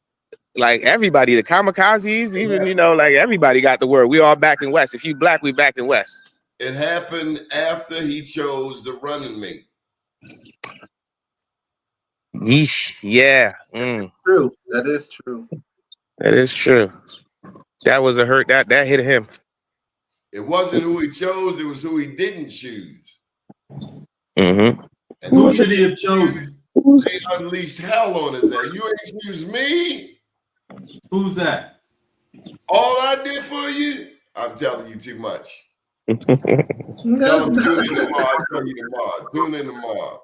Like everybody, the kamikazes, even like everybody got the word. We all back in west. If you black, we back in west.
It happened after he chose the running mate.
Yeesh, yeah.
True. That is true.
That is true. That was a hurt. That hit him.
It wasn't who he chose, it was who he didn't choose.
Mm-hmm.
And
who should he have chosen?
They unleashed hell on his ass. You ain't choose me.
Who's that?
All I did for you? I'm telling you too much. Tell him tune in tomorrow. I'll tell you tomorrow. Tune in tomorrow.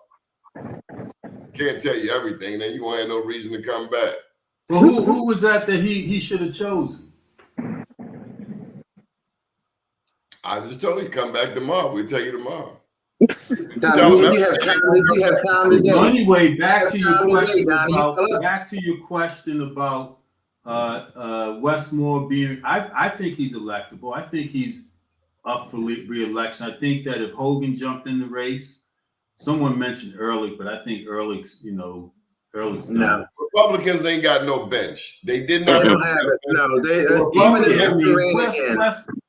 Can't tell you everything, then you won't have no reason to come back.
Well, who was that he should have chosen?
I just told you, come back tomorrow. We'll tell you tomorrow.
You have time to
do. Anyway, back to your question about Westmore being. I think he's electable. I think he's up for re-election. I think that if Hogan jumped in the race, someone mentioned Ehrlich, but I think Ehrlich's no.
Republicans ain't got no bench. They did not.
They don't have it. No, they.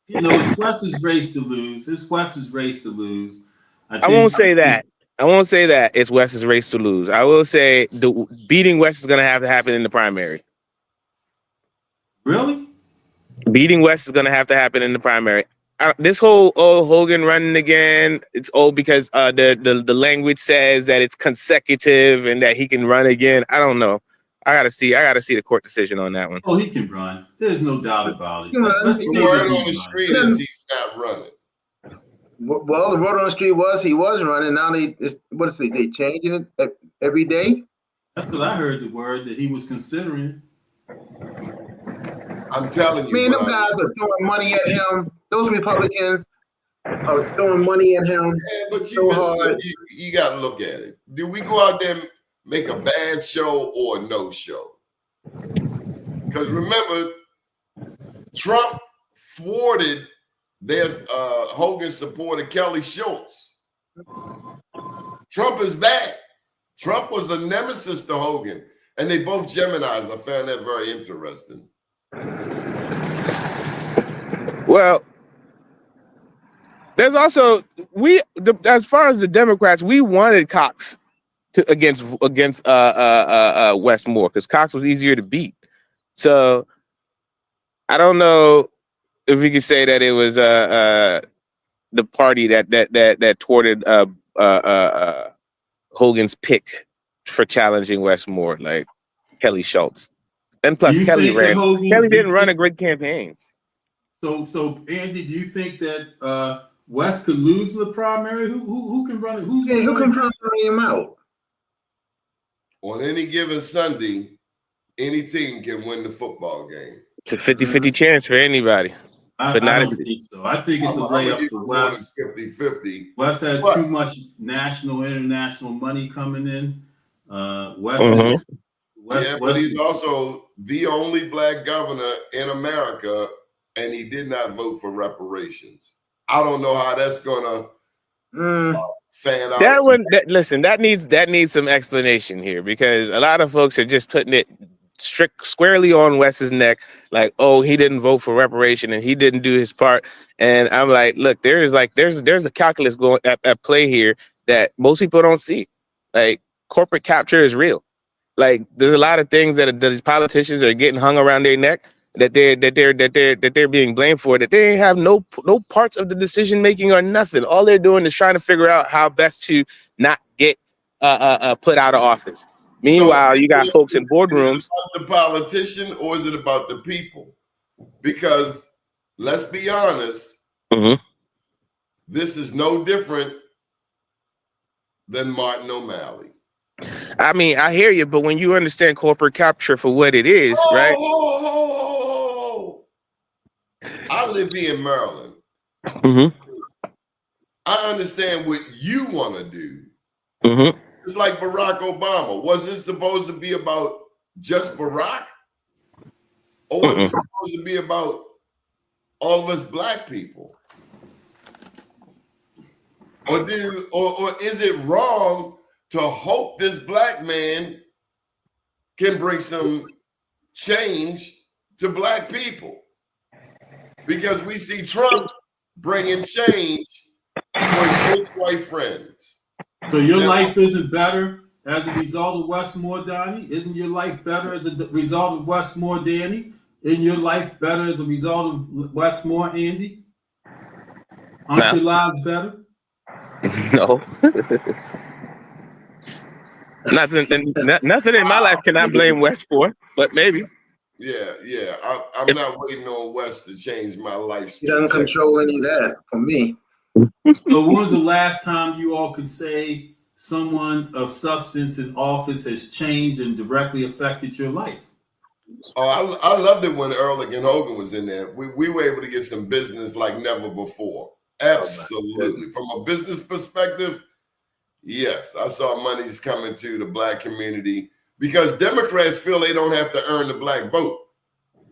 It's Wes's race to lose. It's Wes's race to lose.
I won't say that. It's Wes's race to lose. I will say beating West is going to have to happen in the primary.
Really?
Beating West is going to have to happen in the primary. This whole Hogan running again, it's old because the language says that it's consecutive and that he can run again. I don't know. I gotta see the court decision on that one.
Oh, he can run. There's no doubt about it.
The word on the street is he's not running.
Well, the word on the street was he was running. Now they changing it every day?
That's what I heard, the word that he was considering.
I'm telling you.
Man, them guys are throwing money at him. Those Republicans are throwing money at him.
Yeah, but
you
got to look at it. Did we go out there and make a bad show or a no show? Because remember, Trump thwarted Hogan supporter Kelly Schultz. Trump is back. Trump was a nemesis to Hogan, and they both Geminis. I found that very interesting.
Well, there's also as far as the Democrats, we wanted Cox against Westmore because Cox was easier to beat. So I don't know if we could say that it was the party that thwarted Hogan's pick for challenging Westmore, like Kelly Schultz. And plus Kelly didn't run a great campaign.
So Andy, do you think that West could lose the primary? Who can run it? Who can
primary him out?
On any given Sunday, any team can win the football game.
It's a 50-50 chance for anybody.
I don't think so. I think it's a layup for West.
50-50.
West has too much national, international money coming in.
Yeah, but he's also the only black governor in America, and he did not vote for reparations. I don't know how that's gonna fan out.
That one, listen, that needs some explanation here, because a lot of folks are just putting it squarely on Wes's neck, like, oh, he didn't vote for reparation and he didn't do his part. And I'm like, look, there's a calculus going at play here that most people don't see. Like, corporate capture is real. Like, there's a lot of things that these politicians are getting hung around their neck that they're being blamed for, that they have no parts of the decision making or nothing. All they're doing is trying to figure out how best to not get put out of office. Meanwhile, you got folks in boardrooms.
Is it about the politician or is it about the people? Because let's be honest, this is no different than Martin O'Malley.
I mean, I hear you, but when you understand corporate capture for what it is, right?
I live here in Maryland. I understand what you want to do. It's like Barack Obama. Was it supposed to be about just Barack? Or was it supposed to be about all of us black people? Or is it wrong to hope this black man can bring some change to black people? Because we see Trump bringing change for his white friends.
So your life isn't better as a result of Westmore, Donnie? Isn't your life better as a result of Westmore, Danny? Isn't your life better as a result of Westmore, Andy? Aren't your lives better?
No. Nothing in my life can I blame West for, but maybe.
Yeah. I'm not waiting on West to change my life.
He doesn't control any of that for me.
So when was the last time you all could say someone of substance in office has changed and directly affected your life?
Oh, I loved it when Ehrlich and Hogan was in there. We were able to get some business like never before. Absolutely. From a business perspective, yes, I saw monies coming to the black community because Democrats feel they don't have to earn the black vote.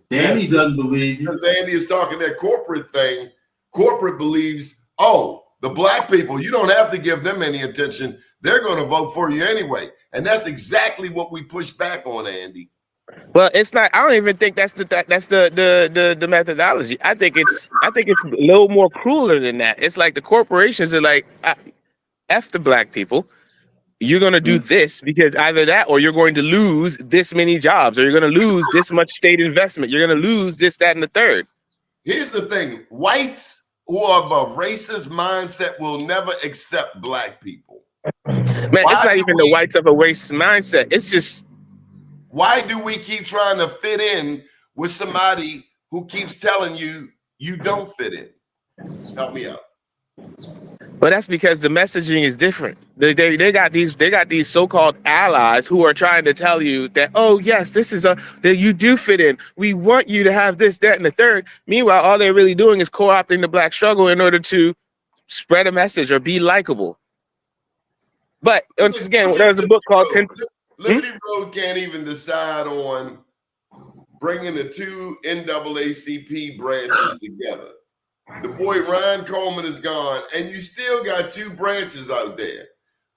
Danny doesn't believe you.
Because Andy is talking that corporate thing. Corporate believes, oh, the black people, you don't have to give them any attention. They're going to vote for you anyway. And that's exactly what we push back on, Andy.
Well, it's not. I don't even think that's the methodology. I think it's a little more crueler than that. It's like the corporations are like, F the black people. You're going to do this because either that or you're going to lose this many jobs, or you're going to lose this much state investment. You're going to lose this, that, and the third.
Here's the thing. Whites who are of a racist mindset will never accept black people.
Man, it's not even the whites of a racist mindset. It's just,
why do we keep trying to fit in with somebody who keeps telling you you don't fit in? Help me out.
Well, that's because the messaging is different. They got these so-called allies who are trying to tell you that, oh yes, that you do fit in. We want you to have this, that, and the third. Meanwhile, all they're really doing is co-opting the black struggle in order to spread a message or be likable. But once again, there's a book called
Liberty Road can't even decide on bringing the two NAACP branches together. The boy Ryan Coleman is gone, and you still got two branches out there.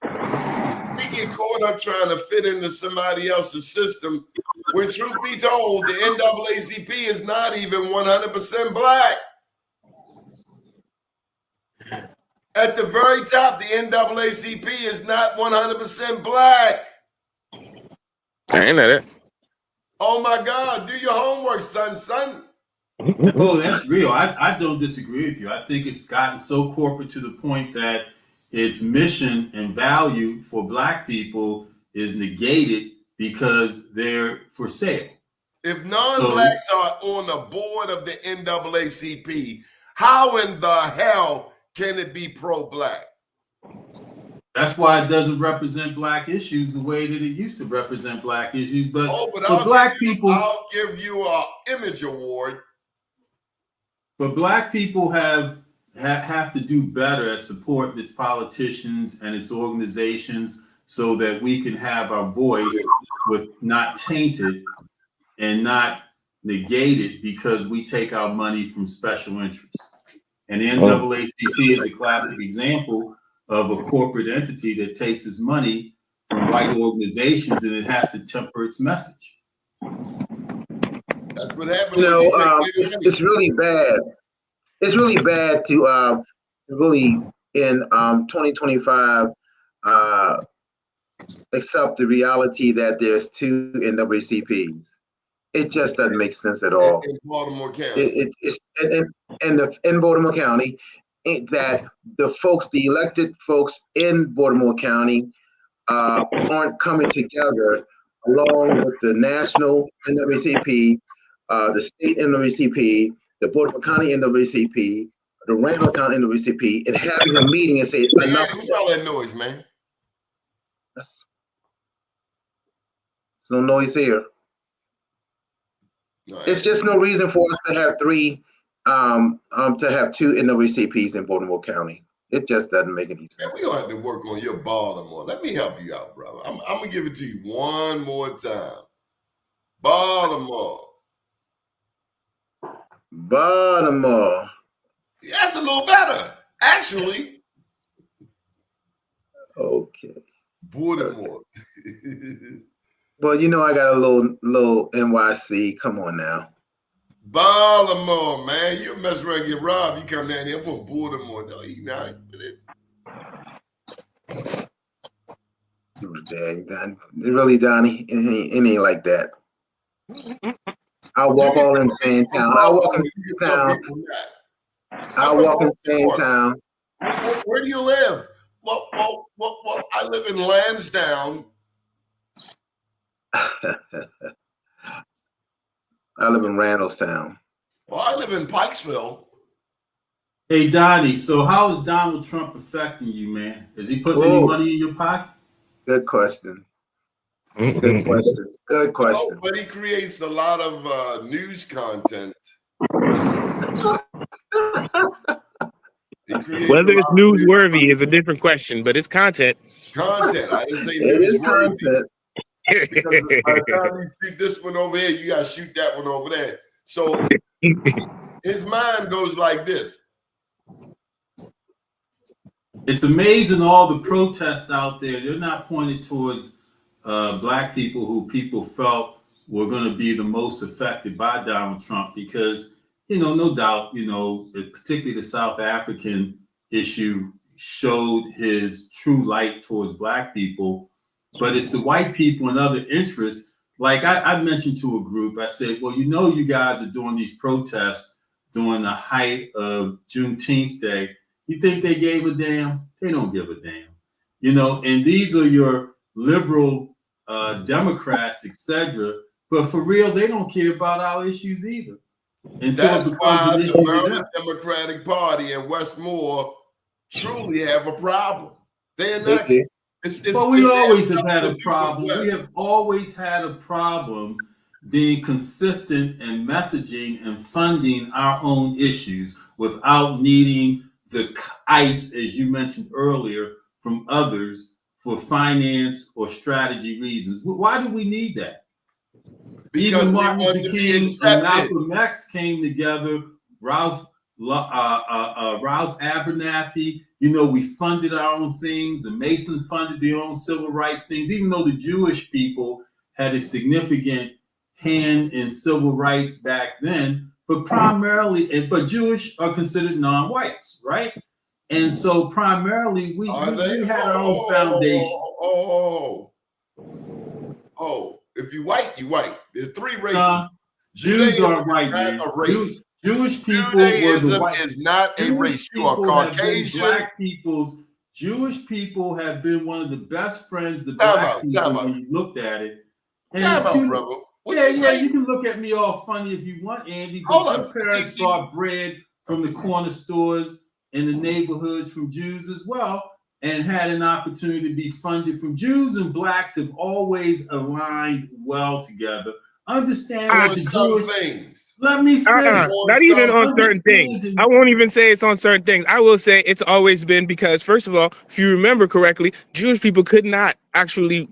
We get caught up trying to fit into somebody else's system when, truth be told, the NAACP is not even 100% black. At the very top, the NAACP is not 100% black.
I ain't know that.
Oh my God, do your homework, son.
Oh, that's real. I don't disagree with you. I think it's gotten so corporate to the point that its mission and value for black people is negated because they're for sale.
If non-blacks are on the board of the NAACP, how in the hell can it be pro-black?
That's why it doesn't represent black issues the way that it used to represent black issues. But
for
black people,
I'll give you an image award.
But black people have to do better at supporting its politicians and its organizations so that we can have our voice with not tainted and not negated because we take our money from special interests. And the NAACP is a classic example of a corporate entity that takes its money from white organizations and it has to temper its message.
That's what happened.
You know, it's really bad. It's really bad to really in 2025 accept the reality that there's two NAACPs. It just doesn't make sense at all.
In Baltimore County.
In Baltimore County, that the folks, the elected folks in Baltimore County, aren't coming together along with the national NAACP, the state NAACP, the Baltimore County NAACP, the Randall County NAACP, and having a meeting and say enough.
What's all that noise, man?
There's no noise here.
No,
It's just no reason for us to have two NAACPs in Baltimore County. It just doesn't make any sense.
man, we gonna have to work on your Baltimore. Let me help you out, brother. I'm gonna give it to you one more time. Baltimore.
Baltimore.
That's a little better, actually.
Okay.
Baltimore.
Well, you know I got a little NYC. Come on now.
Baltimore, man. You mess around and get robbed. You come down here from Baltimore. No, you not.
Really, Donnie, it ain't like that. I'll walk all insane town. I'll walk in town. I'll walk insane town.
Where do you live? Well, I live in Lansdowne.
I live in Randallstown.
Well, I live in Pikesville.
Hey, Donnie, so how is Donald Trump affecting you, man? Is he putting any money in your pocket?
Good question. Good question. Good question.
Oh, but he creates a lot of news content.
Whether it's newsworthy is a different question, but it's content.
Content. I didn't say
It is
newsworthy.
content.
Because by the time you shoot this one over here, you got to shoot that one over there. So his mind goes like this.
It's amazing all the protests out there. They're not pointed towards Black people who people felt were going to be the most affected by Donald Trump because, no doubt, particularly the South African issue showed his true light towards Black people. But it's the white people and other interests. Like I mentioned to a group, I said, well, you guys are doing these protests during the height of Juneteenth Day. You think they gave a damn? They don't give a damn. And these are your liberal Democrats, etc. But for real, they don't care about our issues either.
That's why the Maryland Democratic Party and Westmore truly have a problem. They're not.
But we always have had a problem. We have always had a problem being consistent and messaging and funding our own issues without needing the ice, as you mentioned earlier, from others for finance or strategy reasons. Why do we need that?
Because
even Martin Luther King and Malcolm X came together. Ralph Abernathy, we funded our own things. The Masons funded their own civil rights things, even though the Jewish people had a significant hand in civil rights back then. But but Jewish are considered non-whites, right? And so primarily we had our own foundation.
If you white, you white. There's three races.
Jews are white.
A race.
Jewish people
Judaism is not a race. You are Caucasian.
Jewish people have been one of the best friends to Black people when you looked at it. And
brother.
You can look at me all funny if you want, Andy, but your parents got bread from the corner stores in the neighborhoods from Jews as well, and had an opportunity to be funded from Jews, and Blacks have always aligned well together Understand
On
that the
some
Jewish.
things.
Let me finish.
On
Not even
some
on certain things.
Understanding.
I won't even say it's on certain things. I will say it's always been because, first of all, if you remember correctly, Jewish people could not actually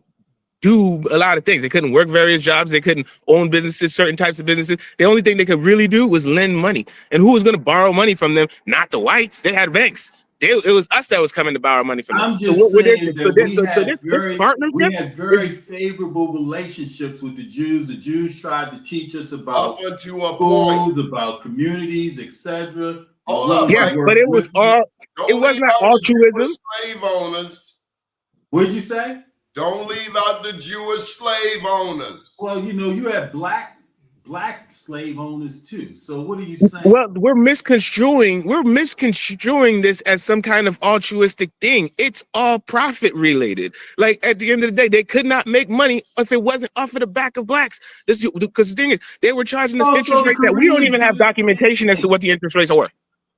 do a lot of things. They couldn't work various jobs. They couldn't own businesses, certain types of businesses. The only thing they could really do was lend money. And who was going to borrow money from them? Not the whites. They had banks. It was us that was coming to borrow money from them.
I'm
So
just
what would it?
saying
So
that
this, this
we
partnership
had
is
very favorable relationships with the Jews. The Jews tried to teach us about
Up unto a point.
schools, about communities, etc.
Hold up,
yes,
Mike.
but it was all. It
Don't
was
leave
not
out the
altruism.
Jewish slave owners.
What'd you say?
Don't leave out the Jewish slave owners.
Well, you had black slave owners too. So what are you saying?
Well, we're misconstruing this as some kind of altruistic thing. It's all profit related. Like at the end of the day, they could not make money if it wasn't off of the back of blacks. This because the thing is, they were charging us
Also,
interest
the
rate that we don't
Koreans
even
do
have
the same
documentation as to
thing.
what the interest rates are.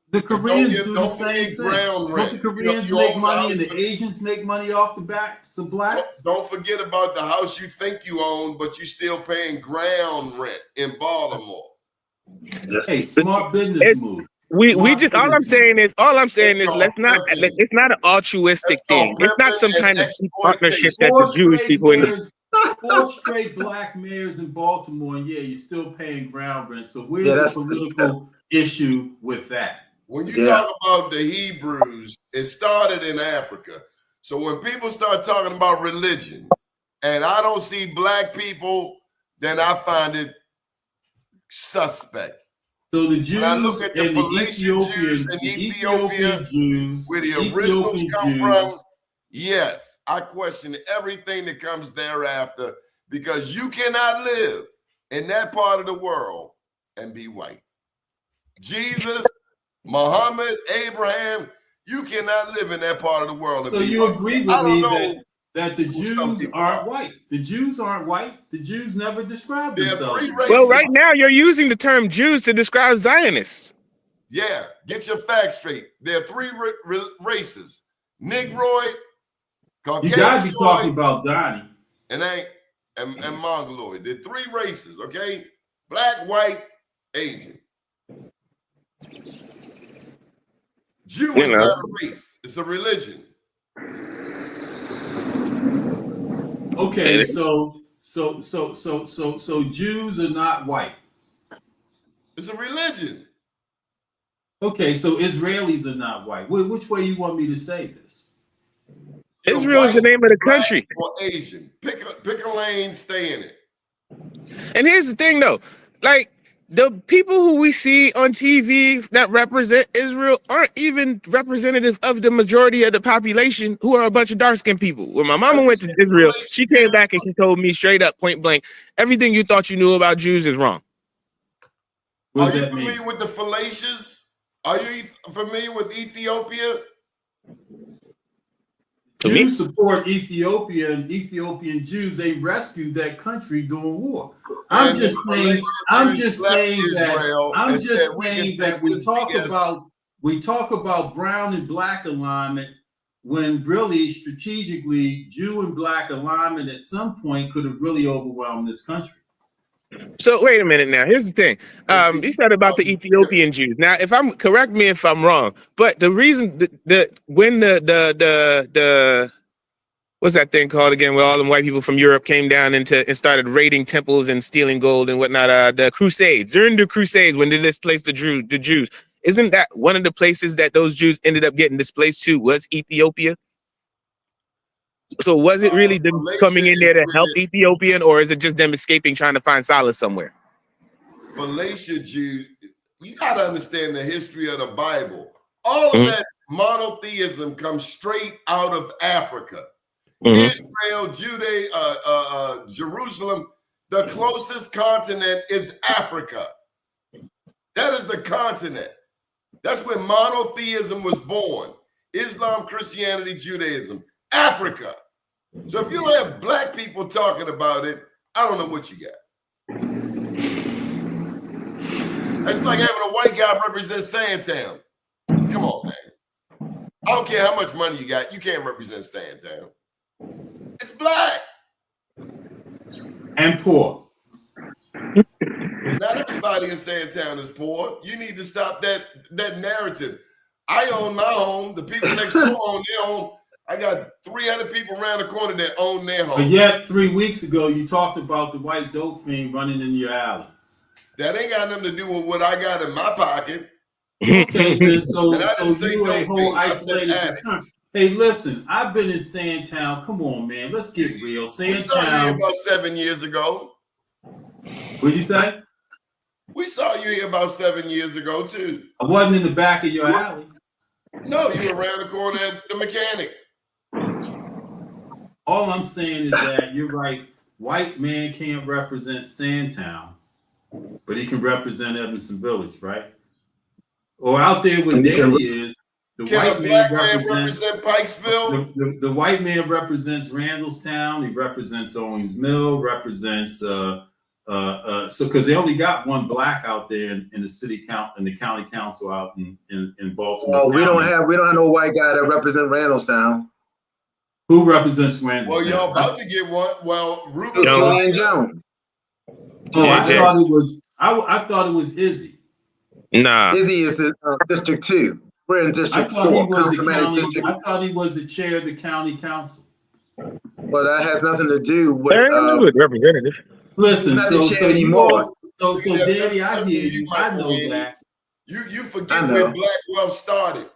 The Koreans do the
don't
same
forget
thing.
ground
Don't
rent.
the Koreans
You
make
own
money
the
and
house,
the Asians make money off the backs of blacks?
Don't forget about the house you think you own, but you're still paying ground rent in Baltimore.
Hey, smart business move.
We just all I'm saying is let's not.
Pimping.
It's not an altruistic
That's
thing.
called
It's not
pimping
some
and
kind of partnership
exploitation.
that the Jewish people in the.
Four straight black mayors in Baltimore, and yeah, you're still paying ground rent. So where's
Yeah,
the
that's-
political issue with that?
When you talk about the Hebrews, it started in Africa. So when people start talking about religion, and I don't see black people, then I find it suspect.
So the Jews
When I look at the
and the
Phoenician Jews in Ethiopia,
Jews,
where the originals come from, yes, I question everything that comes thereafter because you cannot live in that part of the world and be white. Jesus, Muhammad, Abraham, you cannot live in that part of the world and
So
be
you
white.
agree with
I don't
me
know
that the
who some
Jews
people
aren't
are.
white? The Jews aren't white. The Jews never described
There are
themselves.
three
as
races.
Well, right now you're using the term Jews to describe Zionists.
Yeah, get your facts straight. There are three races: Negroid,
You gotta be talking
Caucasian,
about Doni.
and Mongoloid. There are three races, okay? Black, white, Asian. Jew is not a race; it's a religion.
Okay, so Jews are not white.
It's a religion.
Okay, so Israelis are not white. Which way you want me to say this?
Israel is the name of the
Black,
country.
or Asian. Pick a lane, stay in it.
And here's the thing, though, like the people who we see on TV that represent Israel aren't even representative of the majority of the population, who are a bunch of dark-skinned people. When my mama went to Israel, she came back and she told me straight up, point blank, everything you thought you knew about Jews is wrong.
What
Are
does
you
that mean?
familiar with the fallacious? Are you familiar with Ethiopia?
Jews support Ethiopia and Ethiopian Jews. They rescued that country during war. I'm
And
just
the
saying
Fallacious
that
Jews left Israel and said, "We can take
we
this
talk
BS."
about brown and black alignment when really strategically Jew and black alignment at some point could have really overwhelmed this country.
So wait a minute now. Here's the thing. You said about the Ethiopian Jews. Now, correct me if I'm wrong, but the reason when the what's that thing called again, where all the white people from Europe came down and started raiding temples and stealing gold and whatnot, the Crusades. During the Crusades, when they displaced the Jews, isn't that one of the places that those Jews ended up getting displaced to was Ethiopia? So was it really them coming in there to help Ethiopian, or is it just them escaping, trying to find solace somewhere?
Fallacious Jews, you got to understand the history of the Bible. All of that monotheism comes straight out of Africa. Israel, Judea, Jerusalem, the closest continent is Africa. That is the continent. That's where monotheism was born. Islam, Christianity, Judaism. Africa. So if you don't have black people talking about it, I don't know what you got. It's like having a white guy represent Sandtown. Come on, man. I don't care how much money you got. You can't represent Sandtown. It's black.
And poor.
Not everybody in Sandtown is poor. You need to stop that narrative. I own my home. The people next door own their home. I got 300 people around the corner that own their home.
But yet 3 weeks ago, you talked about the white dope fiend running in your alley.
That ain't got nothing to do with what I got in my pocket.
Okay, then so
And I didn't say
you a
dope
whole
fiend, I said
isolated
addicts.
concern. Hey, listen, I've been in Sandtown. Come on, man. Let's get real.
We saw you here
Sandtown.
about 7 years ago.
What'd you say?
We saw you here about 7 years ago, too.
I wasn't in the back of your alley.
No, you were around the corner at the mechanic.
All I'm saying is that you're right. White man can't represent Sandtown, but he can represent Evanston Village, right? Or out there where Doni is, the
Can
white
a
man
black man
represents
represent Pikesville?
the white man represents Randallstown. He represents Owings Mill. Represents so because they only got one black out there in the city in the county council out in Baltimore.
Well, we don't
County.
have no white guy that represent Randallstown.
Who represents Randallstown?
Well, y'all about to get one. Well, Ruben
Julian Jones.
Oh, I
JJ.
thought it was. I thought it was Izzy.
Nah.
Izzy is in District 2. We're in
I
District
thought he
4.
was the
Councilman
county.
District.
I thought he was the chair of the county council.
Well, that has nothing to do with.
There ain't no good representative.
Listen,
Not
so
the chair
so you
anymore.
all, so
Yeah,
Danny, I
that's
hear
what
you.
you
I know
microwave.
that.
You
I
forget
know.
where Black wealth started.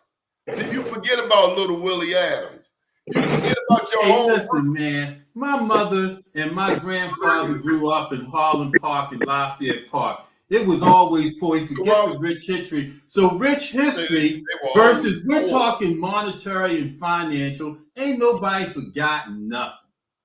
See, you forget about little Willie Adams. You forget about your
Hey,
home.
listen, man. My mother and my grandfather grew up in Harlem Park and Lafayette Park. It was always poor. You forget the rich history. So rich history versus we're talking monetary and financial. Ain't nobody forgotten nothing.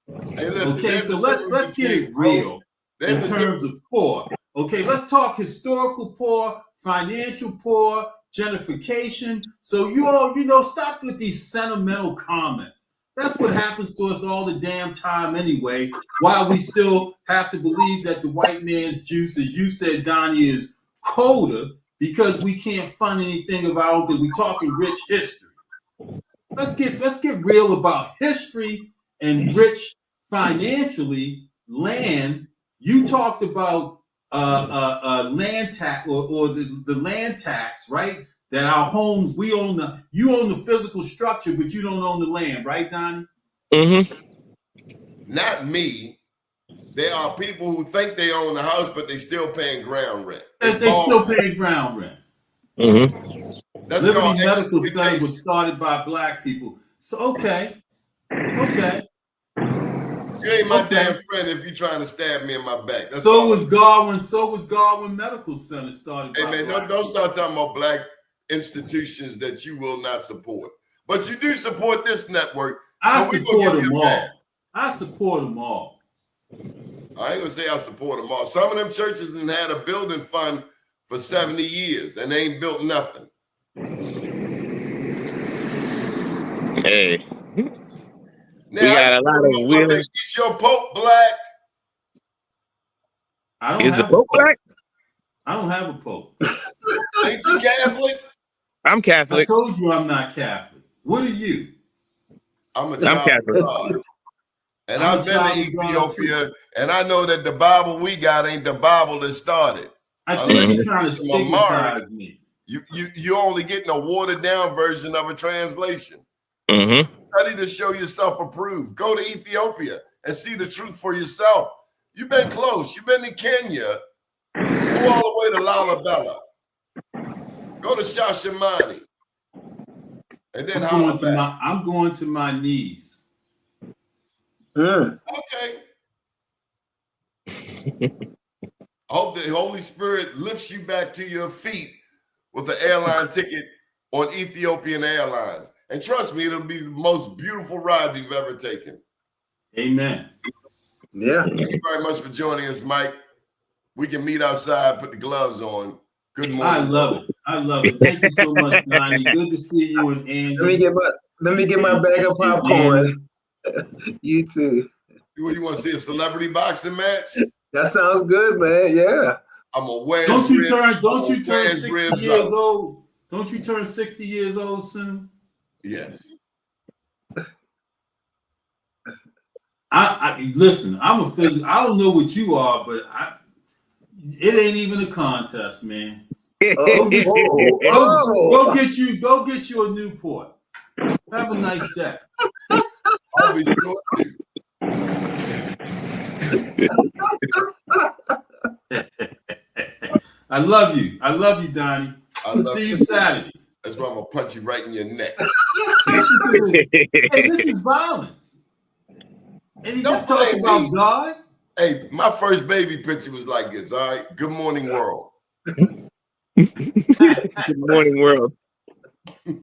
Hey, listen,
Okay,
there's
so
a
let's
difference
get it
between, bro.
real
There's
in
a
terms of poor. Okay, let's talk historical poor, financial poor, gentrification. So you all, stop with these sentimental comments. That's what happens to us all the damn time anyway. While we still have to believe that the white man's juice, as you said, Donnie, is colder because we can't fund anything of our own because we're talking rich history. Let's get real about history and rich financially land. You talked about land tax or the land tax, right? That our homes, you own the physical structure, but you don't own the land, right, Donnie?
Mm-hmm.
Not me. There are people who think they own the house, but they still paying ground rent.
They still paying ground rent.
Mm-hmm.
That's
Liberty
called
Medical Center
exploitation.
was started by black people. So okay.
You ain't my
Okay.
damn friend if you're trying to stab me in my back. That's
So
all.
was Garwin Medical Center started
Hey
by
man,
black
don't
people.
start talking about black institutions that you will not support. But you do support this network.
I
so we gonna
support
give you
them
a
all.
back.
I support them all.
I ain't gonna say I support them all. Some of them churches done had a building fund for 70 years and they ain't built nothing.
Hey,
Now,
we got a lot of
is
wheelers.
your Pope black?
I don't
Is the
have
Pope
a pope.
black?
I don't have a pope.
Ain't you Catholic?
I'm
I
Catholic.
told you I'm not Catholic. What are you?
I'm a
I'm
child of
Catholic.
God. And
I'm a
I've been
child
to
of God,
Ethiopia, and I know that the Bible we got ain't the Bible that started.
I think
Unless
you're
you
trying to
see some Amharic,
stigmatize me.
you only getting a watered down version of a translation.
Mm-hmm.
Study to show yourself approved. Go to Ethiopia and see the truth for yourself. You've been close. You've been to Kenya. Go all the way to Lalabella. Go to Shashamani. And then
I'm going to my knees.
Okay. I hope the Holy Spirit lifts you back to your feet with an airline ticket on Ethiopian Airlines. And trust me, it'll be the most beautiful ride you've ever taken.
Amen.
Yeah.
Thank you very much for joining us, Mike. We can meet outside, put the gloves on. Good morning.
I love it. Thank you so much, Donnie. Good to see you and Andy.
Let me get my bag of popcorn. You too.
You want to see a celebrity boxing match?
That sounds good, man. Yeah.
I'm a wedge.
Don't you turn 60
ribs
years
up.
old? Don't you turn 60 years old soon?
Yes.
I listen, I'm a physical. I don't know what you are, but It ain't even a contest, man.
Oh,
Go get you a Newport. Have a nice day.
I'll be sure to.
I love you, Donnie.
I love
See you
you.
Saturday.
That's why I'm gonna punch you right in your neck.
Listen to this. Hey, this is violence. And he
Don't
just talked
blame
about
me.
God.
Hey, my first baby picture was like this. All right. Good morning, world.
Good morning, world.